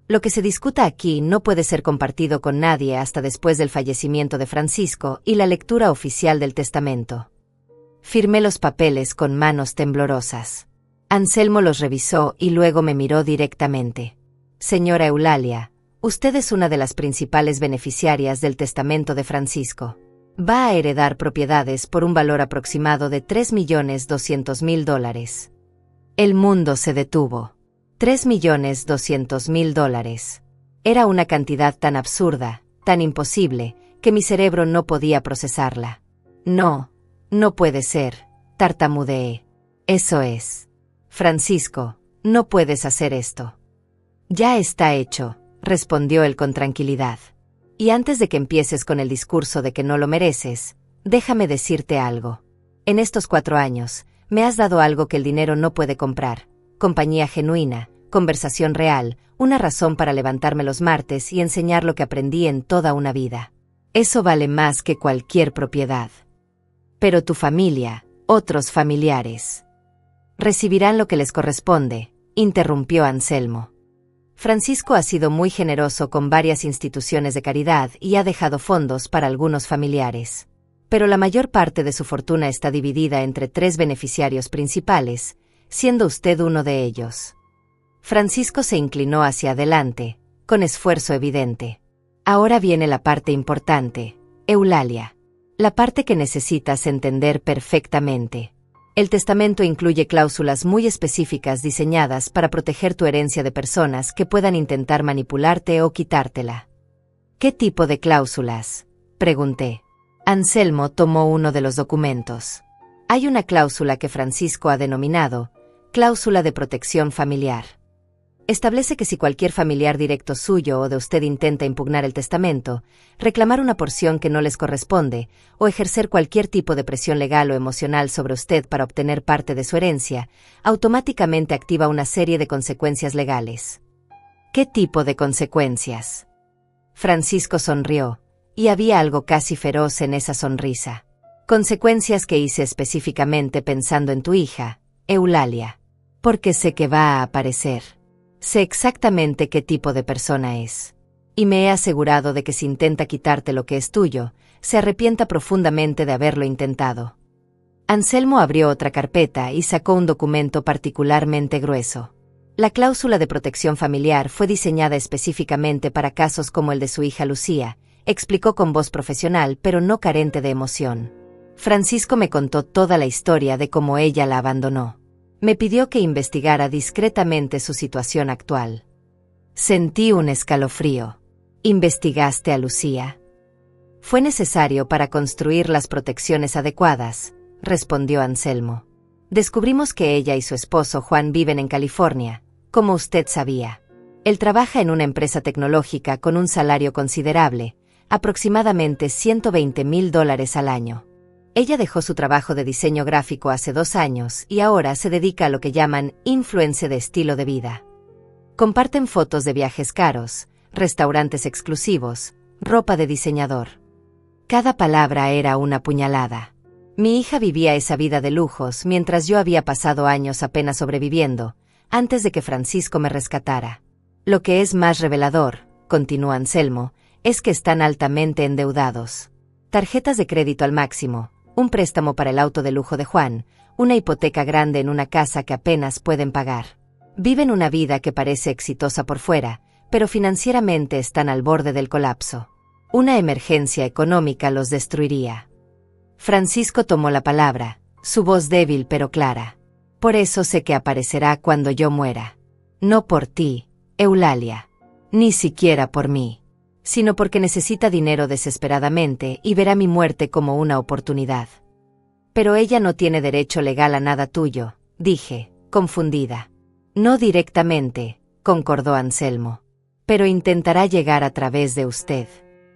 Lo que se discuta aquí no puede ser compartido con nadie hasta después del fallecimiento de Francisco y la lectura oficial del testamento. Firmé los papeles con manos temblorosas. Anselmo los revisó y luego me miró directamente. Señora Eulalia, usted es una de las principales beneficiarias del testamento de Francisco. Va a heredar propiedades por un valor aproximado de $3.200.000. El mundo se detuvo. $3.200.000. Era una cantidad tan absurda, tan imposible, que mi cerebro no podía procesarla. No, no puede ser, tartamudeé. Eso es. Francisco, no puedes hacer esto. Ya está hecho, respondió él con tranquilidad. Y antes de que empieces con el discurso de que no lo mereces, déjame decirte algo. En estos 4 años, me has dado algo que el dinero no puede comprar: compañía genuina, conversación real, una razón para levantarme los martes y enseñar lo que aprendí en toda una vida. Eso vale más que cualquier propiedad. Pero tu familia, otros familiares, recibirán lo que les corresponde, interrumpió Anselmo. Francisco ha sido muy generoso con varias instituciones de caridad y ha dejado fondos para algunos familiares. Pero la mayor parte de su fortuna está dividida entre 3 beneficiarios principales, siendo usted uno de ellos. Francisco se inclinó hacia adelante, con esfuerzo evidente. Ahora viene la parte importante, Eulalia. La parte que necesitas entender perfectamente. El testamento incluye cláusulas muy específicas diseñadas para proteger tu herencia de personas que puedan intentar manipularte o quitártela. ¿Qué tipo de cláusulas?, pregunté. Anselmo tomó uno de los documentos. Hay una cláusula que Francisco ha denominado cláusula de protección familiar. Establece que si cualquier familiar directo suyo o de usted intenta impugnar el testamento, reclamar una porción que no les corresponde, o ejercer cualquier tipo de presión legal o emocional sobre usted para obtener parte de su herencia, automáticamente activa una serie de consecuencias legales. ¿Qué tipo de consecuencias? Francisco sonrió, y había algo casi feroz en esa sonrisa. Consecuencias que hice específicamente pensando en tu hija, Eulalia. Porque sé que va a aparecer. Sé exactamente qué tipo de persona es. Y me he asegurado de que si intenta quitarte lo que es tuyo, se arrepienta profundamente de haberlo intentado. Anselmo abrió otra carpeta y sacó un documento particularmente grueso. La cláusula de protección familiar fue diseñada específicamente para casos como el de su hija Lucía, explicó con voz profesional pero no carente de emoción. Francisco me contó toda la historia de cómo ella la abandonó. Me pidió que investigara discretamente su situación actual. Sentí un escalofrío. ¿Investigaste a Lucía? Fue necesario para construir las protecciones adecuadas, respondió Anselmo. Descubrimos que ella y su esposo Juan viven en California, como usted sabía. Él trabaja en una empresa tecnológica con un salario considerable, aproximadamente $120,000 al año. Ella dejó su trabajo de diseño gráfico hace 2 años y ahora se dedica a lo que llaman influencer de estilo de vida. Comparten fotos de viajes caros, restaurantes exclusivos, ropa de diseñador. Cada palabra era una puñalada. Mi hija vivía esa vida de lujos mientras yo había pasado años apenas sobreviviendo, antes de que Francisco me rescatara. Lo que es más revelador, continuó Anselmo, es que están altamente endeudados. Tarjetas de crédito al máximo, un préstamo para el auto de lujo de Juan, una hipoteca grande en una casa que apenas pueden pagar. Viven una vida que parece exitosa por fuera, pero financieramente están al borde del colapso. Una emergencia económica los destruiría. Francisco tomó la palabra, su voz débil pero clara. Por eso sé que aparecerá cuando yo muera. No por ti, Eulalia. Ni siquiera por mí. Sino porque necesita dinero desesperadamente y verá mi muerte como una oportunidad. Pero ella no tiene derecho legal a nada tuyo, dije, confundida. No directamente, concordó Anselmo. Pero intentará llegar a través de usted.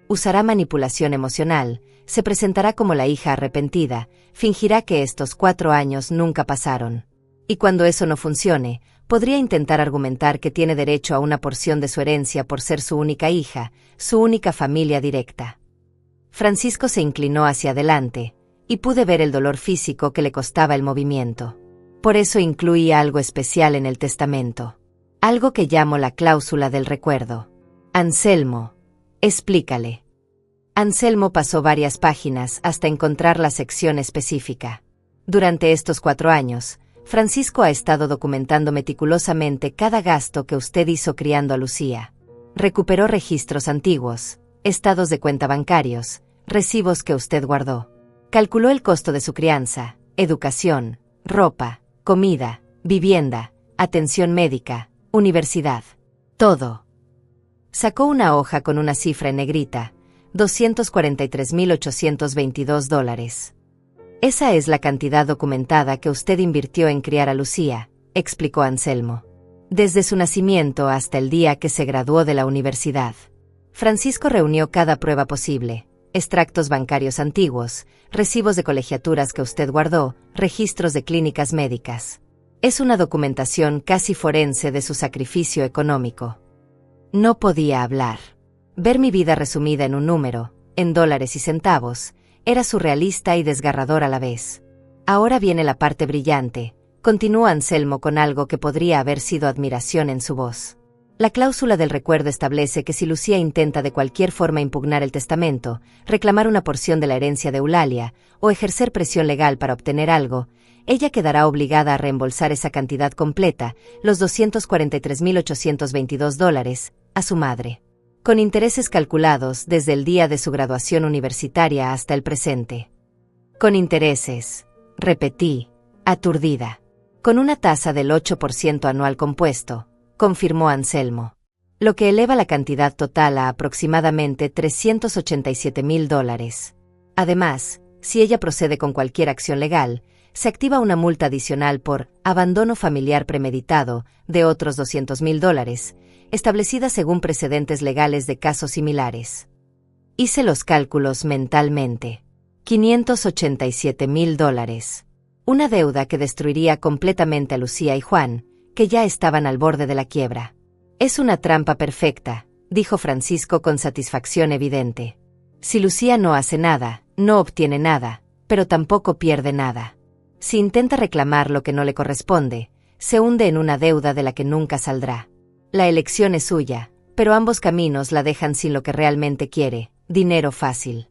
Usará manipulación emocional, se presentará como la hija arrepentida, fingirá que estos 4 años nunca pasaron. Y cuando eso no funcione, podría intentar argumentar que tiene derecho a una porción de su herencia por ser su única hija, su única familia directa. Francisco se inclinó hacia adelante, y pude ver el dolor físico que le costaba el movimiento. Por eso incluí algo especial en el testamento. Algo que llamo la cláusula del recuerdo. Anselmo, explícale. Anselmo pasó varias páginas hasta encontrar la sección específica. Durante estos 4 años, Francisco ha estado documentando meticulosamente cada gasto que usted hizo criando a Lucía. Recuperó registros antiguos, estados de cuenta bancarios, recibos que usted guardó. Calculó el costo de su crianza, educación, ropa, comida, vivienda, atención médica, universidad. Todo. Sacó una hoja con una cifra en negrita, $243,822. Esa es la cantidad documentada que usted invirtió en criar a Lucía, explicó Anselmo. Desde su nacimiento hasta el día que se graduó de la universidad. Francisco reunió cada prueba posible, extractos bancarios antiguos, recibos de colegiaturas que usted guardó, registros de clínicas médicas. Es una documentación casi forense de su sacrificio económico. No podía hablar. Ver mi vida resumida en un número, en dólares y centavos, era surrealista y desgarrador a la vez. Ahora viene la parte brillante, continuó Anselmo con algo que podría haber sido admiración en su voz. La cláusula del recuerdo establece que si Lucía intenta de cualquier forma impugnar el testamento, reclamar una porción de la herencia de Eulalia, o ejercer presión legal para obtener algo, ella quedará obligada a reembolsar esa cantidad completa, los $243,822, a su madre. Con intereses calculados desde el día de su graduación universitaria hasta el presente. Con intereses, repetí, Aturdida. Con una tasa del 8% anual compuesto, confirmó Anselmo. Lo que eleva la cantidad total a aproximadamente $387,000. Además, si ella procede con cualquier acción legal, se activa una multa adicional por abandono familiar premeditado de otros $200,000, establecida según precedentes legales de casos similares. Hice los cálculos mentalmente. $587,000. Una deuda que destruiría completamente a Lucía y Juan, que ya estaban al borde de la quiebra. Es una trampa perfecta, dijo Francisco con satisfacción evidente. Si Lucía no hace nada, no obtiene nada, pero tampoco pierde nada. Si intenta reclamar lo que no le corresponde, se hunde en una deuda de la que nunca saldrá. La elección es suya, pero ambos caminos la dejan sin lo que realmente quiere, dinero fácil.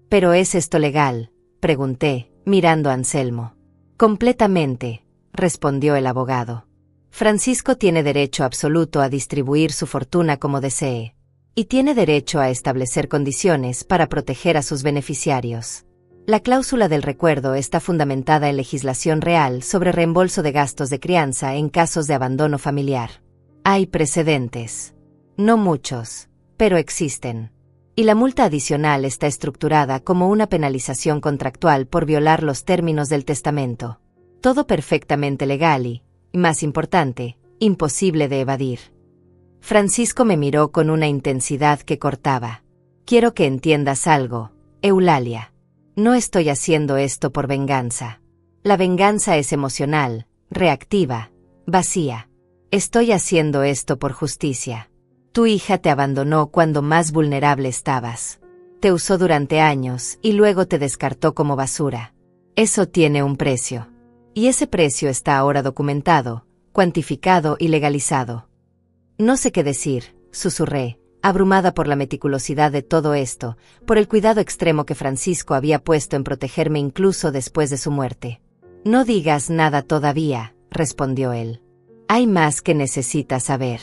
¿Pero es esto legal?, pregunté, mirando a Anselmo. Completamente, respondió el abogado. Francisco tiene derecho absoluto a distribuir su fortuna como desee. Y tiene derecho a establecer condiciones para proteger a sus beneficiarios. La cláusula del recuerdo está fundamentada en legislación real sobre reembolso de gastos de crianza en casos de abandono familiar. Hay precedentes. No muchos, pero existen. Y la multa adicional está estructurada como una penalización contractual por violar los términos del testamento. Todo perfectamente legal y, más importante, imposible de evadir. Francisco me miró con una intensidad que cortaba. Quiero que entiendas algo, Eulalia. No estoy haciendo esto por venganza. La venganza es emocional, reactiva, vacía. Estoy haciendo esto por justicia. Tu hija te abandonó cuando más vulnerable estabas. Te usó durante años y luego te descartó como basura. Eso tiene un precio. Y ese precio está ahora documentado, cuantificado y legalizado. No sé qué decir, susurré, abrumada por la meticulosidad de todo esto, por el cuidado extremo que Francisco había puesto en protegerme incluso después de su muerte. No digas nada todavía, respondió él. Hay más que necesitas saber.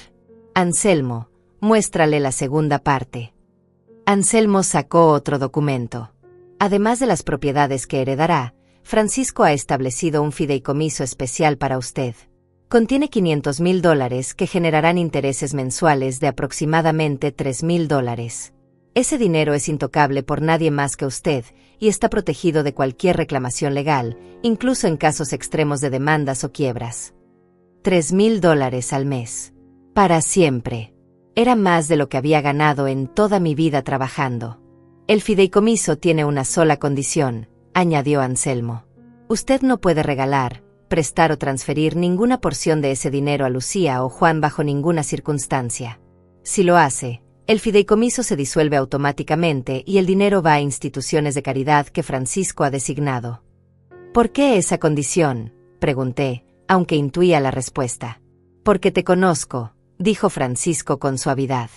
Anselmo, muéstrale la segunda parte. Anselmo sacó otro documento. Además de las propiedades que heredará, Francisco ha establecido un fideicomiso especial para usted. Contiene $500,000 que generarán intereses mensuales de aproximadamente $3,000. Ese dinero es intocable por nadie más que usted y está protegido de cualquier reclamación legal, incluso en casos extremos de demandas o quiebras. $3,000 al mes. Para siempre. Era más de lo que había ganado en toda mi vida trabajando. El fideicomiso tiene una sola condición, añadió Anselmo. Usted no puede regalar, prestar o transferir ninguna porción de ese dinero a Lucía o Juan bajo ninguna circunstancia. Si lo hace, el fideicomiso se disuelve automáticamente y el dinero va a instituciones de caridad que Francisco ha designado. ¿Por qué esa condición?, pregunté, aunque intuía la respuesta. Porque te conozco, dijo Francisco con suavidad.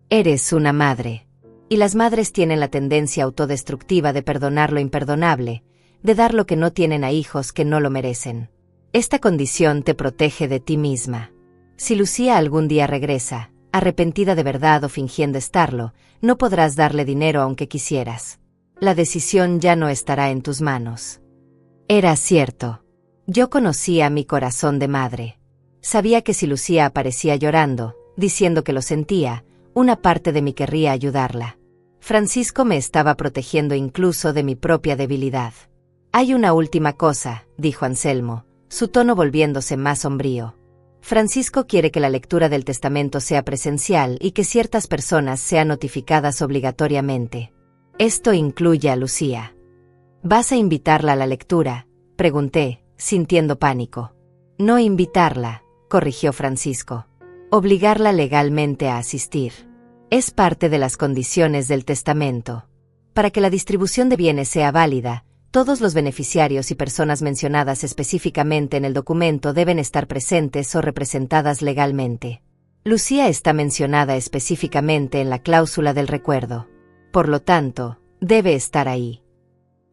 Eres una madre. Y las madres tienen la tendencia autodestructiva de perdonar lo imperdonable, de dar lo que no tienen a hijos que no lo merecen. Esta condición te protege de ti misma. Si Lucía algún día regresa, arrepentida de verdad o fingiendo estarlo, no podrás darle dinero aunque quisieras. La decisión ya no estará en tus manos. Era cierto. Yo conocía mi corazón de madre. Sabía que si Lucía aparecía llorando, diciendo que lo sentía, una parte de mí querría ayudarla. Francisco me estaba protegiendo incluso de mi propia debilidad. Hay una última cosa, dijo Anselmo, su tono volviéndose más sombrío. Francisco quiere que la lectura del testamento sea presencial y que ciertas personas sean notificadas obligatoriamente. Esto incluye a Lucía. ¿Vas a invitarla a la lectura?, pregunté, sintiendo pánico. No invitarla, corrigió Francisco. Obligarla legalmente a asistir. Es parte de las condiciones del testamento. Para que la distribución de bienes sea válida, todos los beneficiarios y personas mencionadas específicamente en el documento deben estar presentes o representadas legalmente. Lucía está mencionada específicamente en la cláusula del recuerdo. Por lo tanto, debe estar ahí.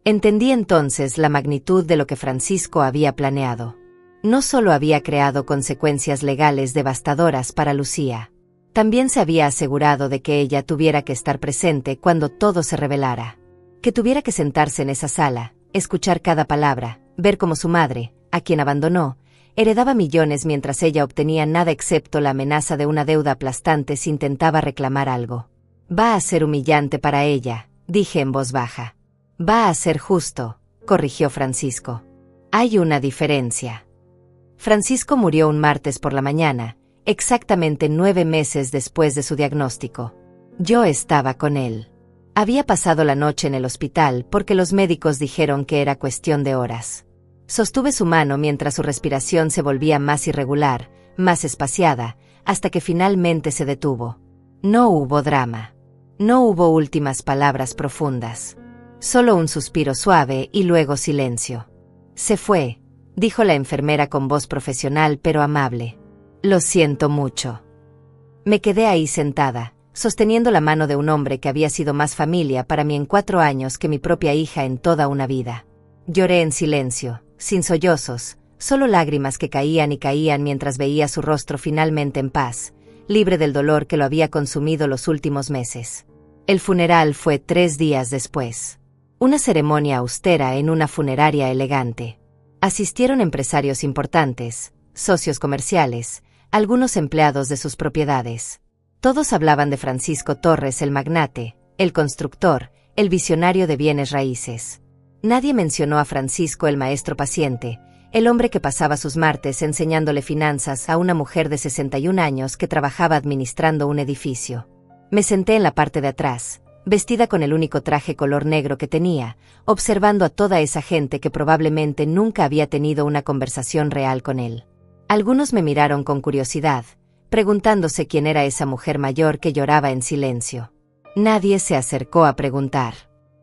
Entendí entonces la magnitud de lo que Francisco había planeado. No solo había creado consecuencias legales devastadoras para Lucía, también se había asegurado de que ella tuviera que estar presente cuando todo se revelara. Que tuviera que sentarse en esa sala, escuchar cada palabra, ver cómo su madre, a quien abandonó, heredaba millones mientras ella obtenía nada excepto la amenaza de una deuda aplastante si intentaba reclamar algo. Va a ser humillante para ella, dije en voz baja. Va a ser justo, corrigió Francisco. Hay una diferencia. Francisco murió un martes por la mañana, exactamente 9 meses después de su diagnóstico. Yo estaba con él. Había pasado la noche en el hospital porque los médicos dijeron que era cuestión de horas. Sostuve su mano mientras su respiración se volvía más irregular, más espaciada, hasta que finalmente se detuvo. No hubo drama. No hubo últimas palabras profundas. Solo un suspiro suave y luego silencio. Se fue, dijo la enfermera con voz profesional pero amable. Lo siento mucho. Me quedé ahí sentada, sosteniendo la mano de un hombre que había sido más familia para mí en 4 años que mi propia hija en toda una vida. Lloré en silencio, sin sollozos, solo lágrimas que caían y caían mientras veía su rostro finalmente en paz, libre del dolor que lo había consumido los últimos meses. El funeral fue 3 días después. Una ceremonia austera en una funeraria elegante. Asistieron empresarios importantes, socios comerciales, algunos empleados de sus propiedades. Todos hablaban de Francisco Torres el magnate, el constructor, el visionario de bienes raíces. Nadie mencionó a Francisco el maestro paciente, el hombre que pasaba sus martes enseñándole finanzas a una mujer de 61 años que trabajaba administrando un edificio. Me senté en la parte de atrás, vestida con el único traje color negro que tenía, observando a toda esa gente que probablemente nunca había tenido una conversación real con él. Algunos me miraron con curiosidad, preguntándose quién era esa mujer mayor que lloraba en silencio. Nadie se acercó a preguntar.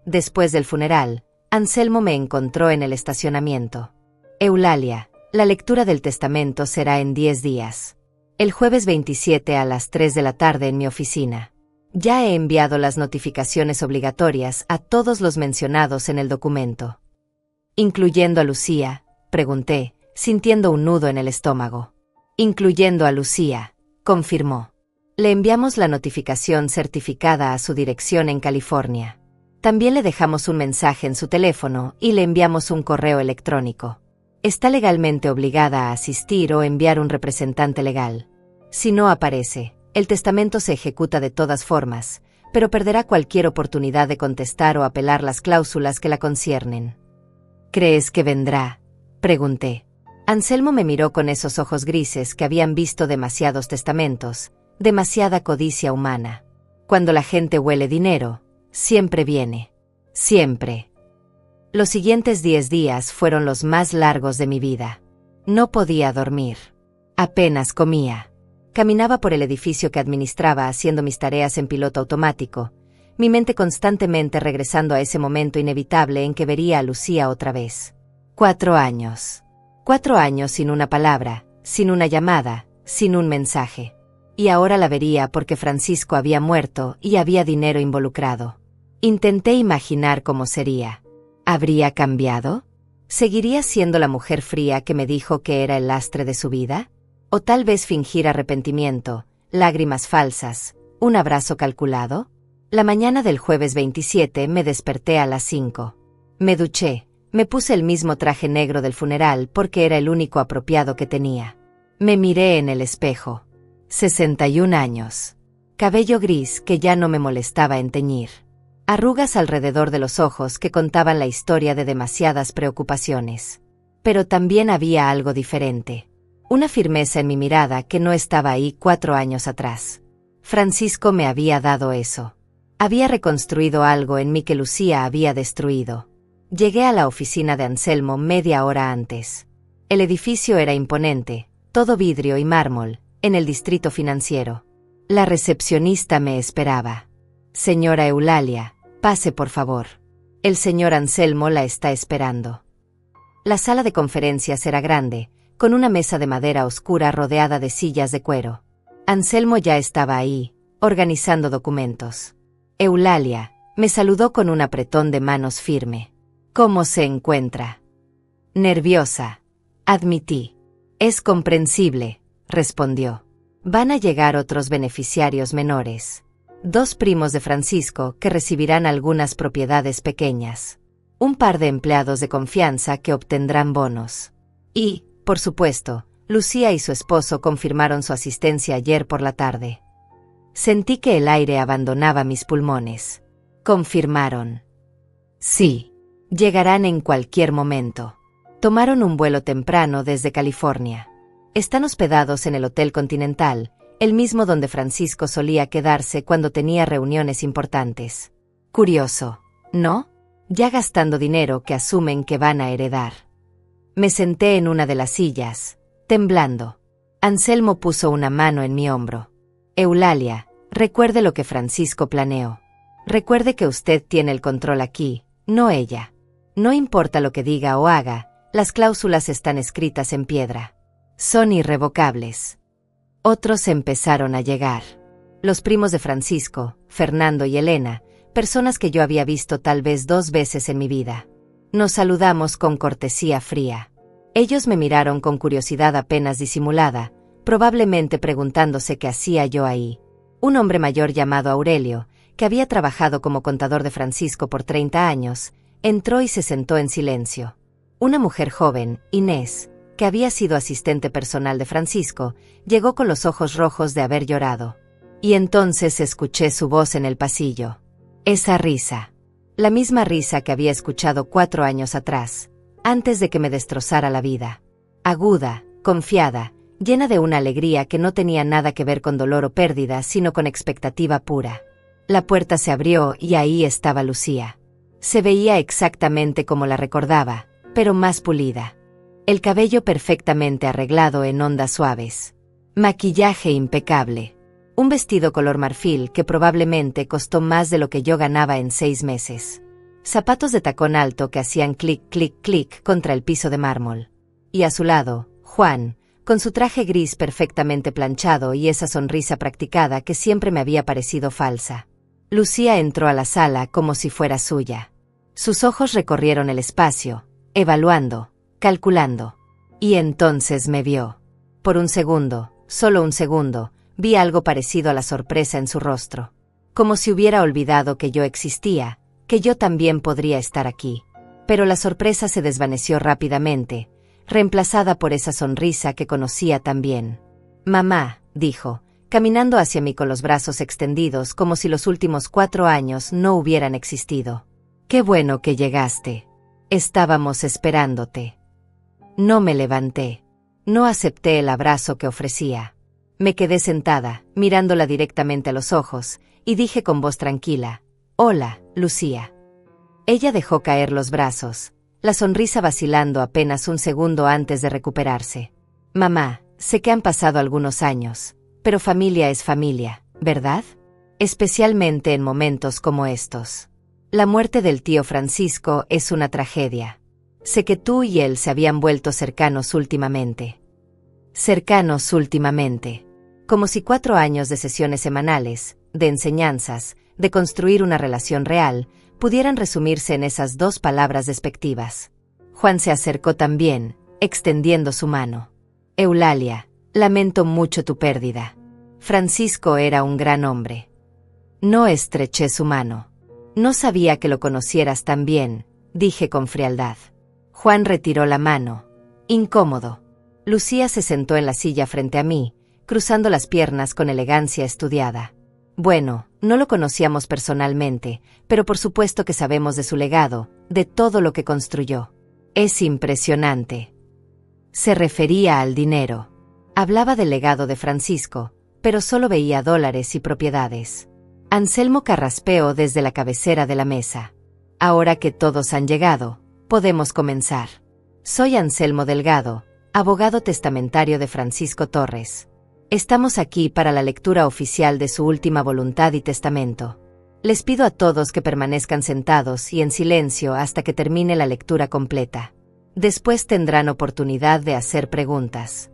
Después del funeral, Anselmo me encontró en el estacionamiento. Eulalia, la lectura del testamento será en 10 días. El jueves 27 a las 3 de la tarde en mi oficina. Ya he enviado las notificaciones obligatorias a todos los mencionados en el documento. ¿Incluyendo a Lucía?, pregunté, sintiendo un nudo en el estómago. Incluyendo a Lucía, confirmó. Le enviamos la notificación certificada a su dirección en California. También le dejamos un mensaje en su teléfono y le enviamos un correo electrónico. Está legalmente obligada a asistir o enviar un representante legal. Si no aparece, el testamento se ejecuta de todas formas, pero perderá cualquier oportunidad de contestar o apelar las cláusulas que la conciernen. ¿Crees que vendrá?, pregunté. Anselmo me miró con esos ojos grises que habían visto demasiados testamentos, demasiada codicia humana. Cuando la gente huele dinero, siempre viene. Siempre. Los siguientes 10 días fueron los más largos de mi vida. No podía dormir. Apenas comía. Caminaba por el edificio que administraba haciendo mis tareas en piloto automático, mi mente constantemente regresando a ese momento inevitable en que vería a Lucía otra vez. 4 años. 4 años sin una palabra, sin una llamada, sin un mensaje. Y ahora la vería porque Francisco había muerto y había dinero involucrado. Intenté imaginar cómo sería. ¿Habría cambiado? ¿Seguiría siendo la mujer fría que me dijo que era el lastre de su vida? ¿O tal vez fingir arrepentimiento, lágrimas falsas, un abrazo calculado? La mañana del jueves 27 me desperté a las 5. Me duché, me puse el mismo traje negro del funeral porque era el único apropiado que tenía. Me miré en el espejo. 61 años. Cabello gris que ya no me molestaba en teñir. Arrugas alrededor de los ojos que contaban la historia de demasiadas preocupaciones. Pero también había algo diferente. Una firmeza en mi mirada que no estaba ahí 4 años atrás. Francisco me había dado eso. Había reconstruido algo en mí que Lucía había destruido. Llegué a la oficina de Anselmo media hora antes. El edificio era imponente, todo vidrio y mármol, en el distrito financiero. La recepcionista me esperaba. Señora Eulalia, pase por favor. El señor Anselmo la está esperando. La sala de conferencias era grande, con una mesa de madera oscura rodeada de sillas de cuero. Anselmo ya estaba ahí, organizando documentos. Eulalia me saludó con un apretón de manos firme. ¿Cómo se encuentra? Nerviosa, admití. Es comprensible, respondió. Van a llegar otros beneficiarios menores. 2 primos de Francisco que recibirán algunas propiedades pequeñas. Un par de empleados de confianza que obtendrán bonos. Y, por supuesto, Lucía y su esposo confirmaron su asistencia ayer por la tarde. Sentí que el aire abandonaba mis pulmones. Confirmaron. Sí. Llegarán en cualquier momento. Tomaron un vuelo temprano desde California. Están hospedados en el Hotel Continental, el mismo donde Francisco solía quedarse cuando tenía reuniones importantes. Curioso, ¿no? Ya gastando dinero que asumen que van a heredar. Me senté en una de las sillas, temblando. Anselmo puso una mano en mi hombro. Eulalia, recuerde lo que Francisco planeó. Recuerde que usted tiene el control aquí, no ella. No importa lo que diga o haga, las cláusulas están escritas en piedra. Son irrevocables. Otros empezaron a llegar. Los primos de Francisco, Fernando y Elena, personas que yo había visto tal vez 2 veces en mi vida. Nos saludamos con cortesía fría. Ellos me miraron con curiosidad apenas disimulada, probablemente preguntándose qué hacía yo ahí. Un hombre mayor llamado Aurelio, que había trabajado como contador de Francisco por 30 años, entró y se sentó en silencio. Una mujer joven, Inés, que había sido asistente personal de Francisco, llegó con los ojos rojos de haber llorado. Y entonces escuché su voz en el pasillo. Esa risa. La misma risa que había escuchado 4 años atrás, antes de que me destrozara la vida. Aguda, confiada, llena de una alegría que no tenía nada que ver con dolor o pérdida, sino con expectativa pura. La puerta se abrió y ahí estaba Lucía. Se veía exactamente como la recordaba, pero más pulida. El cabello perfectamente arreglado en ondas suaves. Maquillaje impecable. Un vestido color marfil que probablemente costó más de lo que yo ganaba en 6 meses. Zapatos de tacón alto que hacían clic, clic, clic contra el piso de mármol. Y a su lado, Juan, con su traje gris perfectamente planchado y esa sonrisa practicada que siempre me había parecido falsa. Lucía entró a la sala como si fuera suya. Sus ojos recorrieron el espacio, evaluando, calculando. Y entonces me vio. Por un segundo, solo un segundo, vi algo parecido a la sorpresa en su rostro. Como si hubiera olvidado que yo existía, que yo también podría estar aquí. Pero la sorpresa se desvaneció rápidamente, reemplazada por esa sonrisa que conocía tan bien. Mamá, dijo, caminando hacia mí con los brazos extendidos como si los últimos 4 años no hubieran existido. Qué bueno que llegaste. Estábamos esperándote. No me levanté. No acepté el abrazo que ofrecía. Me quedé sentada, mirándola directamente a los ojos, y dije con voz tranquila, «Hola, Lucía». Ella dejó caer los brazos, la sonrisa vacilando apenas un segundo antes de recuperarse. «Mamá, sé que han pasado algunos años, pero familia es familia, ¿verdad? Especialmente en momentos como estos. La muerte del tío Francisco es una tragedia. Sé que tú y él se habían vuelto cercanos últimamente. Cercanos últimamente. Como si 4 años de sesiones semanales, de enseñanzas, de construir una relación real, pudieran resumirse en esas 2 palabras despectivas. Juan se acercó también, extendiendo su mano. Eulalia, lamento mucho tu pérdida. Francisco era un gran hombre. No estreché su mano. No sabía que lo conocieras tan bien, dije con frialdad. Juan retiró la mano. Incómodo. Lucía se sentó en la silla frente a mí, cruzando las piernas con elegancia estudiada. Bueno, no lo conocíamos personalmente, pero por supuesto que sabemos de su legado, de todo lo que construyó. Es impresionante. Se refería al dinero. Hablaba del legado de Francisco, pero solo veía dólares y propiedades. Anselmo carraspeó desde la cabecera de la mesa. Ahora que todos han llegado, podemos comenzar. Soy Anselmo Delgado, abogado testamentario de Francisco Torres. Estamos aquí para la lectura oficial de su última voluntad y testamento. Les pido a todos que permanezcan sentados y en silencio hasta que termine la lectura completa. Después tendrán oportunidad de hacer preguntas.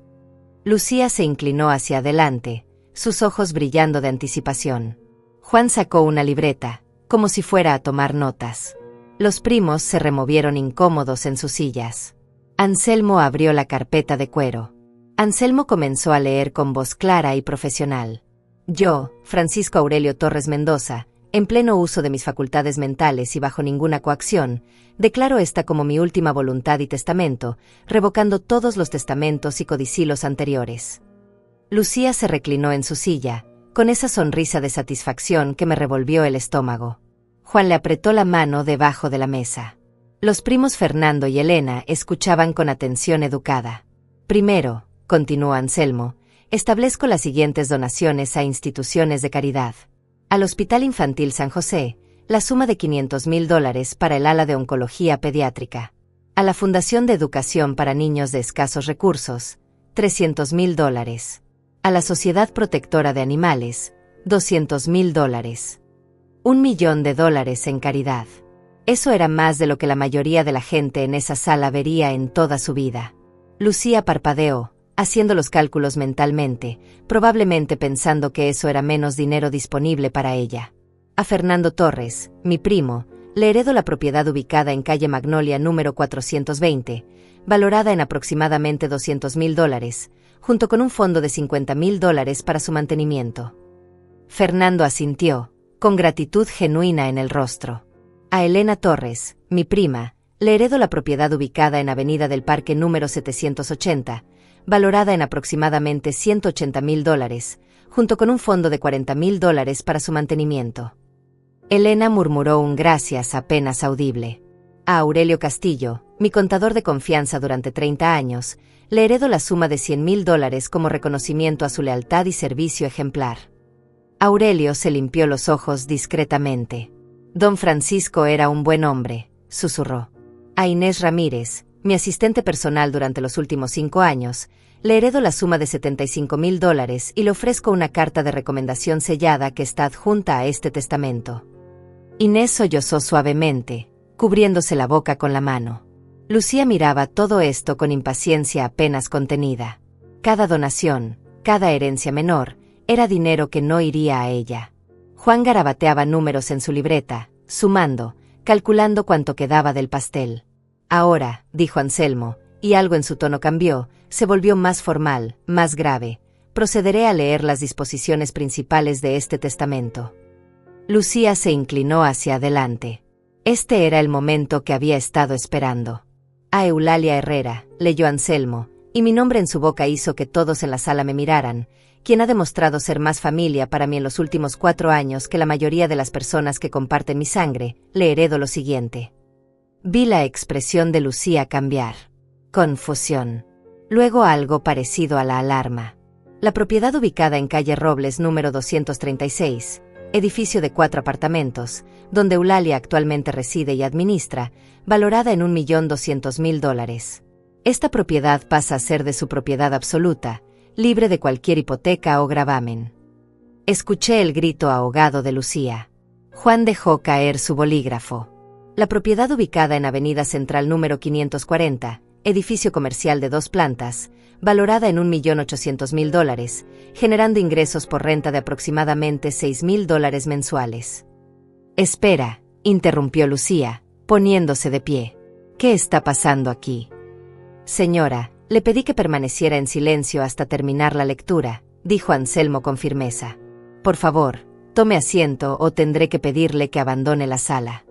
Lucía se inclinó hacia adelante, sus ojos brillando de anticipación. Juan sacó una libreta, como si fuera a tomar notas. Los primos se removieron incómodos en sus sillas. Anselmo abrió la carpeta de cuero. Anselmo comenzó a leer con voz clara y profesional. Yo, Francisco Aurelio Torres Mendoza, en pleno uso de mis facultades mentales y bajo ninguna coacción, declaro esta como mi última voluntad y testamento, revocando todos los testamentos y codicilios anteriores. Lucía se reclinó en su silla, con esa sonrisa de satisfacción que me revolvió el estómago. Juan le apretó la mano debajo de la mesa. Los primos Fernando y Elena escuchaban con atención educada. Primero, continuó Anselmo, establezco las siguientes donaciones a instituciones de caridad. Al Hospital Infantil San José, la suma de $500,000 para el ala de oncología pediátrica. A la Fundación de Educación para Niños de Escasos Recursos, $300,000. A la Sociedad Protectora de Animales, $200,000. $1,000,000 en caridad. Eso era más de lo que la mayoría de la gente en esa sala vería en toda su vida. Lucía parpadeó, haciendo los cálculos mentalmente, probablemente pensando que eso era menos dinero disponible para ella. A Fernando Torres, mi primo, le heredo la propiedad ubicada en calle Magnolia número 420, valorada en aproximadamente $200,000, junto con un fondo de $50,000 para su mantenimiento. Fernando asintió, con gratitud genuina en el rostro. A Elena Torres, mi prima, le heredo la propiedad ubicada en Avenida del Parque número 780, valorada en aproximadamente $180,000, junto con un fondo de $40,000 para su mantenimiento. Elena murmuró un gracias apenas audible. A Aurelio Castillo, mi contador de confianza durante 30 años, le heredo la suma de $100,000 como reconocimiento a su lealtad y servicio ejemplar. Aurelio se limpió los ojos discretamente. Don Francisco era un buen hombre, susurró. A Inés Ramírez, mi asistente personal durante los últimos 5 años, le heredo la suma de $75,000 y le ofrezco una carta de recomendación sellada que está adjunta a este testamento. Inés sollozó suavemente, cubriéndose la boca con la mano. Lucía miraba todo esto con impaciencia apenas contenida. Cada donación, cada herencia menor, era dinero que no iría a ella. Juan garabateaba números en su libreta, sumando, calculando cuánto quedaba del pastel. Ahora, dijo Anselmo, y algo en su tono cambió, se volvió más formal, más grave. Procederé a leer las disposiciones principales de este testamento. Lucía se inclinó hacia adelante. Este era el momento que había estado esperando. A Eulalia Herrera, leyó Anselmo, y mi nombre en su boca hizo que todos en la sala me miraran, quien ha demostrado ser más familia para mí en los últimos 4 años que la mayoría de las personas que comparten mi sangre. Le heredo lo siguiente. Vi la expresión de Lucía cambiar. Confusión. Luego algo parecido a la alarma. La propiedad ubicada en calle Robles número 236, edificio de 4 apartamentos, donde Eulalia actualmente reside y administra, valorada en $1,200,000. Esta propiedad pasa a ser de su propiedad absoluta, libre de cualquier hipoteca o gravamen. Escuché el grito ahogado de Lucía. Juan dejó caer su bolígrafo. La propiedad ubicada en Avenida Central número 540, edificio comercial de 2 plantas, valorada en $1,800,000, generando ingresos por renta de aproximadamente $6,000 mensuales. Espera, interrumpió Lucía, poniéndose de pie. ¿Qué está pasando aquí? Señora, le pedí que permaneciera en silencio hasta terminar la lectura, dijo Anselmo con firmeza. Por favor, tome asiento o tendré que pedirle que abandone la sala.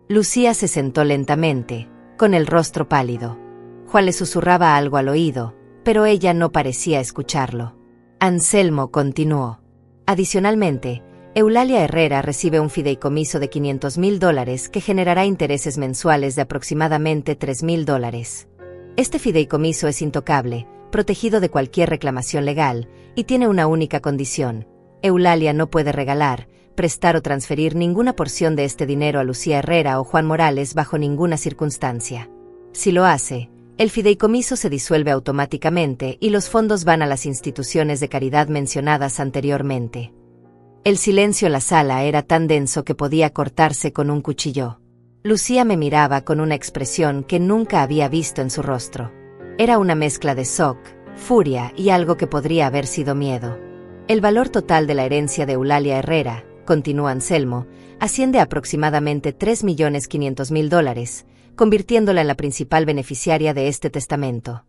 Lucía se sentó lentamente, con el rostro pálido. Juan le susurraba algo al oído, pero ella no parecía escucharlo. Anselmo continuó. Adicionalmente, Eulalia Herrera recibe un fideicomiso de $500,000 que generará intereses mensuales de aproximadamente $3,000. Este fideicomiso es intocable, protegido de cualquier reclamación legal, y tiene una única condición. Eulalia no puede regalar, prestar o transferir ninguna porción de este dinero a Lucía Herrera o Juan Morales bajo ninguna circunstancia. Si lo hace, el fideicomiso se disuelve automáticamente y los fondos van a las instituciones de caridad mencionadas anteriormente. El silencio en la sala era tan denso que podía cortarse con un cuchillo. Lucía me miraba con una expresión que nunca había visto en su rostro. Era una mezcla de shock, furia y algo que podría haber sido miedo. El valor total de la herencia de Eulalia Herrera, continuó Anselmo, asciende a aproximadamente $3,500,000, convirtiéndola en la principal beneficiaria de este testamento.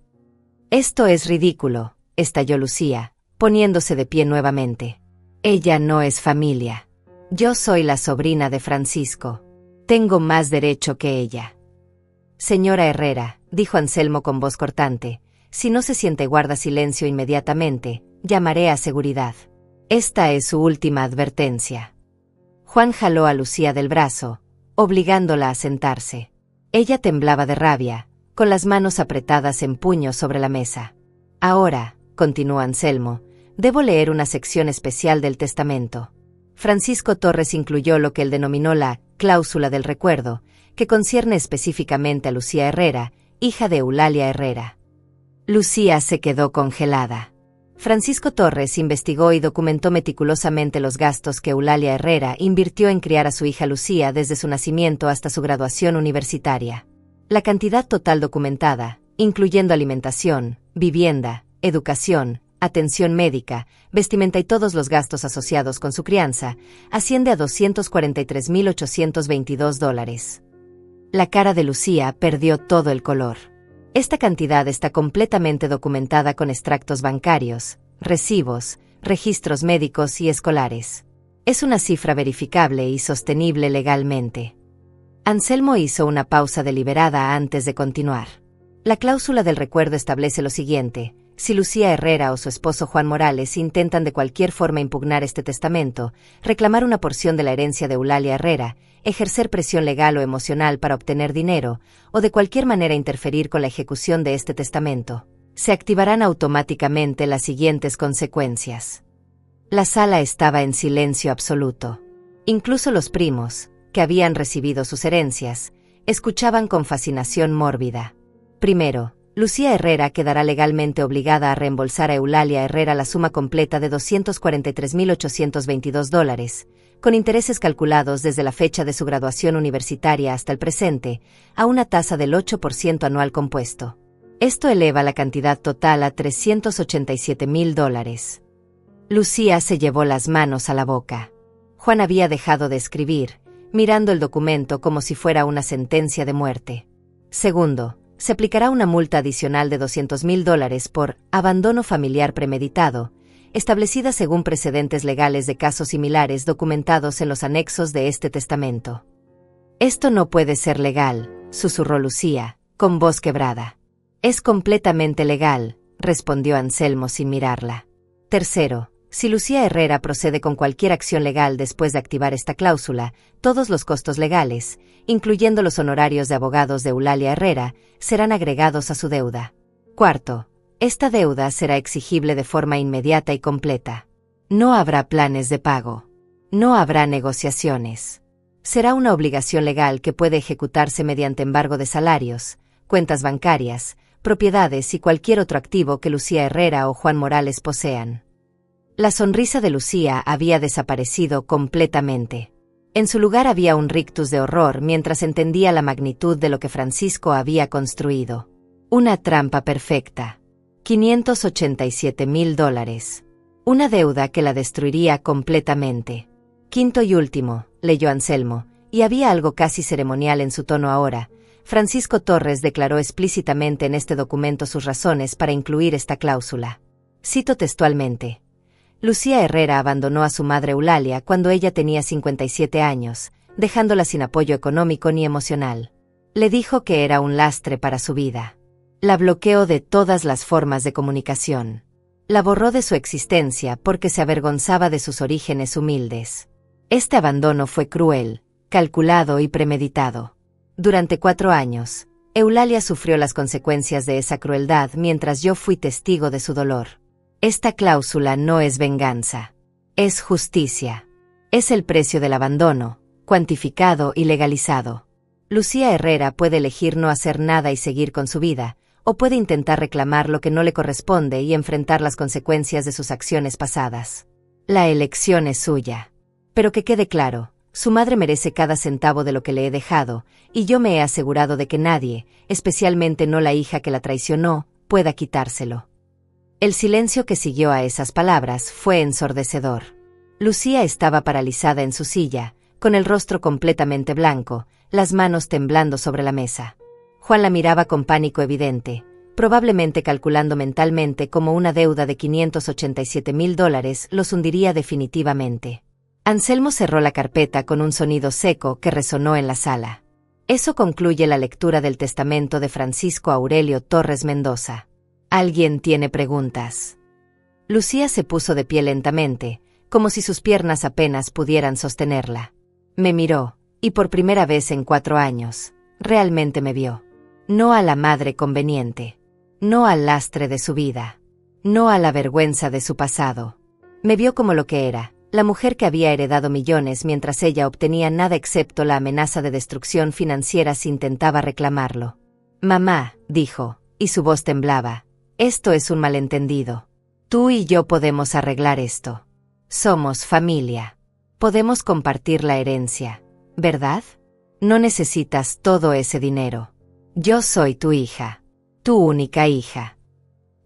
Esto es ridículo, estalló Lucía, poniéndose de pie nuevamente. Ella no es familia. Yo soy la sobrina de Francisco. Tengo más derecho que ella. Señora Herrera, dijo Anselmo con voz cortante, si no se siente guarda silencio inmediatamente, llamaré a seguridad. Esta es su última advertencia. Juan jaló a Lucía del brazo, obligándola a sentarse. Ella temblaba de rabia, con las manos apretadas en puños sobre la mesa. Ahora, continuó Anselmo, debo leer una sección especial del testamento. Francisco Torres incluyó lo que él denominó la cláusula del recuerdo, que concierne específicamente a Lucía Herrera, hija de Eulalia Herrera. Lucía se quedó congelada. Francisco Torres investigó y documentó meticulosamente los gastos que Eulalia Herrera invirtió en criar a su hija Lucía desde su nacimiento hasta su graduación universitaria. La cantidad total documentada, incluyendo alimentación, vivienda, educación, atención médica, vestimenta y todos los gastos asociados con su crianza, asciende a $243.822. La cara de Lucía perdió todo el color. Esta cantidad está completamente documentada con extractos bancarios, recibos, registros médicos y escolares. Es una cifra verificable y sostenible legalmente. Anselmo hizo una pausa deliberada antes de continuar. La cláusula del recuerdo establece lo siguiente: si Lucía Herrera o su esposo Juan Morales intentan de cualquier forma impugnar este testamento, reclamar una porción de la herencia de Eulalia Herrera, ejercer presión legal o emocional para obtener dinero, o de cualquier manera interferir con la ejecución de este testamento, se activarán automáticamente las siguientes consecuencias. La sala estaba en silencio absoluto. Incluso los primos, que habían recibido sus herencias, escuchaban con fascinación mórbida. Primero, Lucía Herrera quedará legalmente obligada a reembolsar a Eulalia Herrera la suma completa de $243.822, con intereses calculados desde la fecha de su graduación universitaria hasta el presente, a una tasa del 8% anual compuesto. Esto eleva la cantidad total a $387.000. Lucía se llevó las manos a la boca. Juan había dejado de escribir, mirando el documento como si fuera una sentencia de muerte. Segundo, se aplicará una multa adicional de $200.000 por abandono familiar premeditado, establecida según precedentes legales de casos similares documentados en los anexos de este testamento. Esto no puede ser legal, susurró Lucía, con voz quebrada. Es completamente legal, respondió Anselmo sin mirarla. Tercero, si Lucía Herrera procede con cualquier acción legal después de activar esta cláusula, todos los costos legales, incluyendo los honorarios de abogados de Eulalia Herrera, serán agregados a su deuda. Cuarto, esta deuda será exigible de forma inmediata y completa. No habrá planes de pago. No habrá negociaciones. Será una obligación legal que puede ejecutarse mediante embargo de salarios, cuentas bancarias, propiedades y cualquier otro activo que Lucía Herrera o Juan Morales posean. La sonrisa de Lucía había desaparecido completamente. En su lugar había un rictus de horror mientras entendía la magnitud de lo que Francisco había construido. Una trampa perfecta. $587.000. Una deuda que la destruiría completamente. Quinto y último, leyó Anselmo, y había algo casi ceremonial en su tono ahora. Francisco Torres declaró explícitamente en este documento sus razones para incluir esta cláusula. Cito textualmente. Lucía Herrera abandonó a su madre Eulalia cuando ella tenía 57 años, dejándola sin apoyo económico ni emocional. Le dijo que era un lastre para su vida. La bloqueó de todas las formas de comunicación. La borró de su existencia porque se avergonzaba de sus orígenes humildes. Este abandono fue cruel, calculado y premeditado. Durante 4 años, Eulalia sufrió las consecuencias de esa crueldad mientras yo fui testigo de su dolor. Esta cláusula no es venganza. Es justicia. Es el precio del abandono, cuantificado y legalizado. Lucía Herrera puede elegir no hacer nada y seguir con su vida, o puede intentar reclamar lo que no le corresponde y enfrentar las consecuencias de sus acciones pasadas. La elección es suya. Pero que quede claro, su madre merece cada centavo de lo que le he dejado, y yo me he asegurado de que nadie, especialmente no la hija que la traicionó, pueda quitárselo. El silencio que siguió a esas palabras fue ensordecedor. Lucía estaba paralizada en su silla, con el rostro completamente blanco, las manos temblando sobre la mesa. Juan la miraba con pánico evidente, probablemente calculando mentalmente cómo una deuda de $587.000 los hundiría definitivamente. Anselmo cerró la carpeta con un sonido seco que resonó en la sala. Eso concluye la lectura del testamento de Francisco Aurelio Torres Mendoza. ¿Alguien tiene preguntas? Lucía se puso de pie lentamente, como si sus piernas apenas pudieran sostenerla. Me miró, y por primera vez en 4 años, realmente me vio. No a la madre conveniente. No al lastre de su vida. No a la vergüenza de su pasado. Me vio como lo que era, la mujer que había heredado millones mientras ella obtenía nada excepto la amenaza de destrucción financiera si intentaba reclamarlo. Mamá, dijo, y su voz temblaba, esto es un malentendido. Tú y yo podemos arreglar esto. Somos familia. Podemos compartir la herencia, ¿verdad? No necesitas todo ese dinero. Yo soy tu hija. Tu única hija.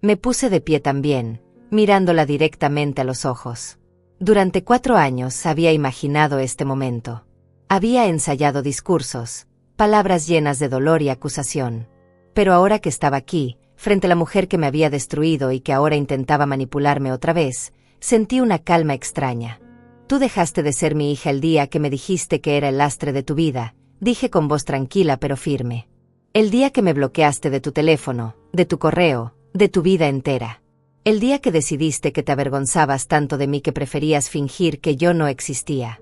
Me puse de pie también, mirándola directamente a los ojos. Durante 4 años había imaginado este momento. Había ensayado discursos, palabras llenas de dolor y acusación. Pero ahora que estaba aquí, frente a la mujer que me había destruido y que ahora intentaba manipularme otra vez, sentí una calma extraña. Tú dejaste de ser mi hija el día que me dijiste que era el lastre de tu vida, dije con voz tranquila pero firme. El día que me bloqueaste de tu teléfono, de tu correo, de tu vida entera. El día que decidiste que te avergonzabas tanto de mí que preferías fingir que yo no existía.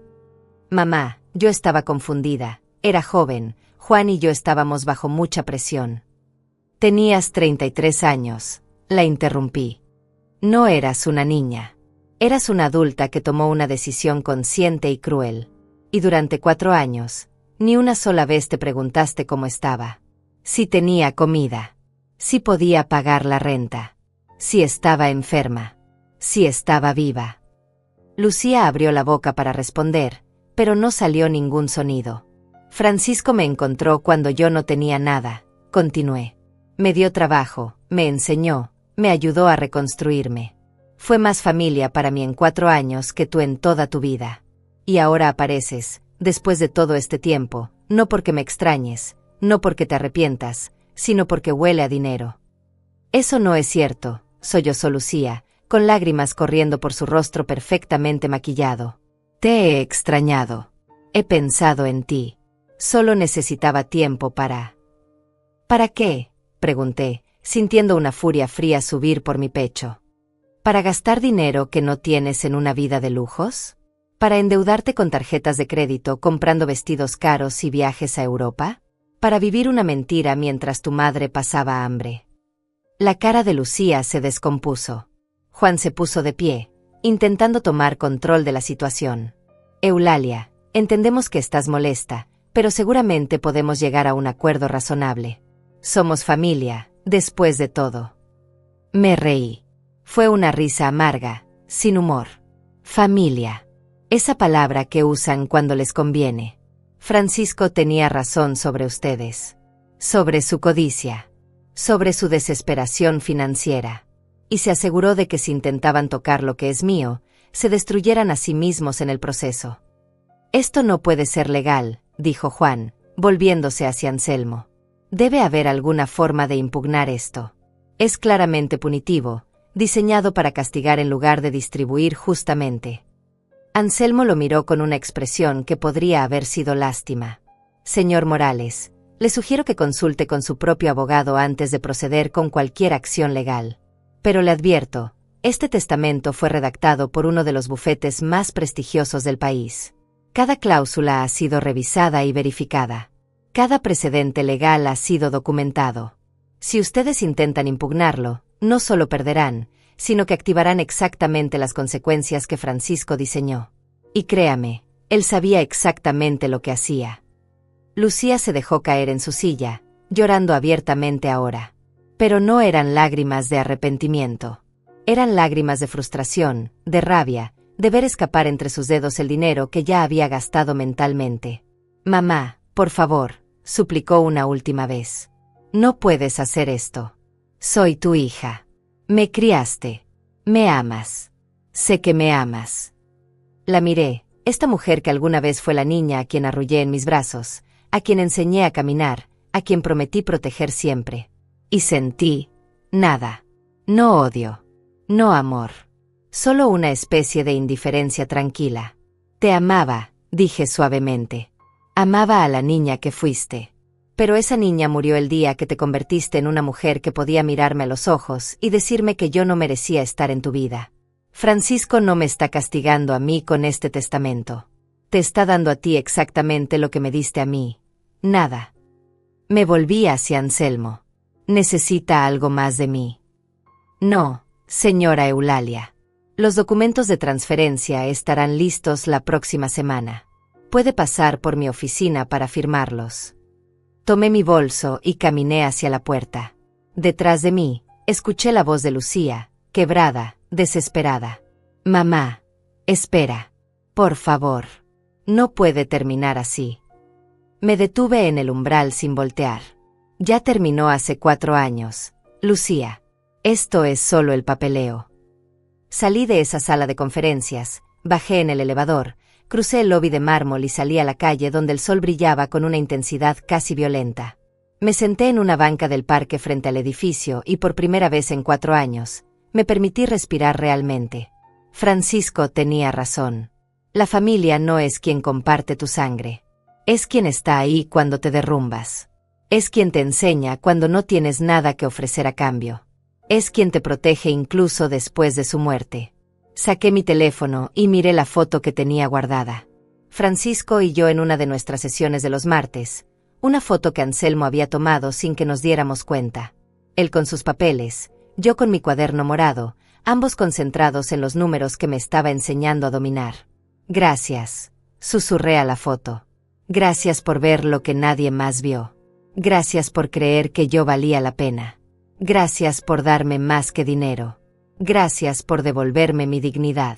Mamá, yo estaba confundida, era joven, Juan y yo estábamos bajo mucha presión. Tenías 33 años, la interrumpí. No eras una niña. Eras una adulta que tomó una decisión consciente y cruel. Y durante 4 años, ni una sola vez te preguntaste cómo estaba. Si tenía comida. Si podía pagar la renta. Si estaba enferma. Si estaba viva. Lucía abrió la boca para responder, pero no salió ningún sonido. Francisco me encontró cuando yo no tenía nada, continué. Me dio trabajo, me enseñó, me ayudó a reconstruirme. Fue más familia para mí en 4 años que tú en toda tu vida. Y ahora apareces, después de todo este tiempo, no porque me extrañes, no porque te arrepientas, sino porque huele a dinero. Eso no es cierto, sollozó Lucía, con lágrimas corriendo por su rostro perfectamente maquillado. Te he extrañado. He pensado en ti. Solo necesitaba tiempo para... ¿Para qué?, pregunté, sintiendo una furia fría subir por mi pecho. ¿Para gastar dinero que no tienes en una vida de lujos? ¿Para endeudarte con tarjetas de crédito comprando vestidos caros y viajes a Europa? ¿Para vivir una mentira mientras tu madre pasaba hambre? La cara de Lucía se descompuso. Juan se puso de pie, intentando tomar control de la situación. Eulalia, entendemos que estás molesta, pero seguramente podemos llegar a un acuerdo razonable. Somos familia, después de todo. Me reí. Fue una risa amarga, sin humor. Familia. Esa palabra que usan cuando les conviene. Francisco tenía razón sobre ustedes. Sobre su codicia. Sobre su desesperación financiera. Y se aseguró de que si intentaban tocar lo que es mío, se destruyeran a sí mismos en el proceso. Esto no puede ser legal, dijo Juan, volviéndose hacia Anselmo. Debe haber alguna forma de impugnar esto. Es claramente punitivo, diseñado para castigar en lugar de distribuir justamente. Anselmo lo miró con una expresión que podría haber sido lástima. Señor Morales, le sugiero que consulte con su propio abogado antes de proceder con cualquier acción legal. Pero le advierto, este testamento fue redactado por uno de los bufetes más prestigiosos del país. Cada cláusula ha sido revisada y verificada. Cada precedente legal ha sido documentado. Si ustedes intentan impugnarlo, no solo perderán, sino que activarán exactamente las consecuencias que Francisco diseñó. Y créame, él sabía exactamente lo que hacía. Lucía se dejó caer en su silla, llorando abiertamente ahora. Pero no eran lágrimas de arrepentimiento. Eran lágrimas de frustración, de rabia, de ver escapar entre sus dedos el dinero que ya había gastado mentalmente. Mamá, por favor, suplicó una última vez. No puedes hacer esto. Soy tu hija. Me criaste. Me amas. Sé que me amas. La miré, esta mujer que alguna vez fue la niña a quien arrullé en mis brazos, a quien enseñé a caminar, a quien prometí proteger siempre. Y sentí, nada. No odio. No amor. Solo una especie de indiferencia tranquila. Te amaba, dije suavemente. Amaba a la niña que fuiste. Pero esa niña murió el día que te convertiste en una mujer que podía mirarme a los ojos y decirme que yo no merecía estar en tu vida. Francisco no me está castigando a mí con este testamento. Te está dando a ti exactamente lo que me diste a mí. Nada. Me volví hacia Anselmo. ¿Necesita algo más de mí? No, señora Eulalia. Los documentos de transferencia estarán listos la próxima semana. Puede pasar por mi oficina para firmarlos. Tomé mi bolso y caminé hacia la puerta. Detrás de mí, escuché la voz de Lucía, quebrada, desesperada. Mamá, espera. Por favor. No puede terminar así. Me detuve en el umbral sin voltear. Ya terminó hace 4 años, Lucía. Esto es solo el papeleo. Salí de esa sala de conferencias, bajé en el elevador, crucé el lobby de mármol y salí a la calle donde el sol brillaba con una intensidad casi violenta. Me senté en una banca del parque frente al edificio y por primera vez en 4 años, me permití respirar realmente. Francisco tenía razón. La familia no es quien comparte tu sangre. Es quien está ahí cuando te derrumbas. Es quien te enseña cuando no tienes nada que ofrecer a cambio. Es quien te protege incluso después de su muerte. Saqué mi teléfono y miré la foto que tenía guardada. Francisco y yo en una de nuestras sesiones de los martes, una foto que Anselmo había tomado sin que nos diéramos cuenta. Él con sus papeles, yo con mi cuaderno morado, ambos concentrados en los números que me estaba enseñando a dominar. Gracias, susurré a la foto. Gracias por ver lo que nadie más vio. Gracias por creer que yo valía la pena. Gracias por darme más que dinero. Gracias por devolverme mi dignidad.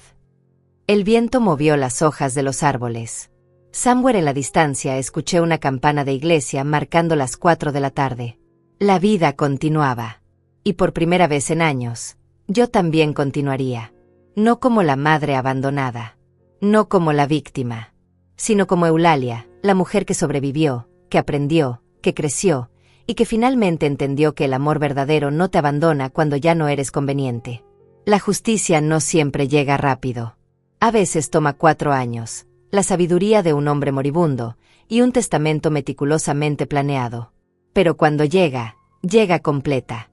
El viento movió las hojas de los árboles. Somewhere en la distancia escuché una campana de iglesia marcando las 4 de la tarde. La vida continuaba. Y por primera vez en años, yo también continuaría. No como la madre abandonada. No como la víctima. Sino como Eulalia, la mujer que sobrevivió, que aprendió, que creció, y que finalmente entendió que el amor verdadero no te abandona cuando ya no eres conveniente. La justicia no siempre llega rápido. A veces toma 4 años, la sabiduría de un hombre moribundo, y un testamento meticulosamente planeado. Pero cuando llega, llega completa.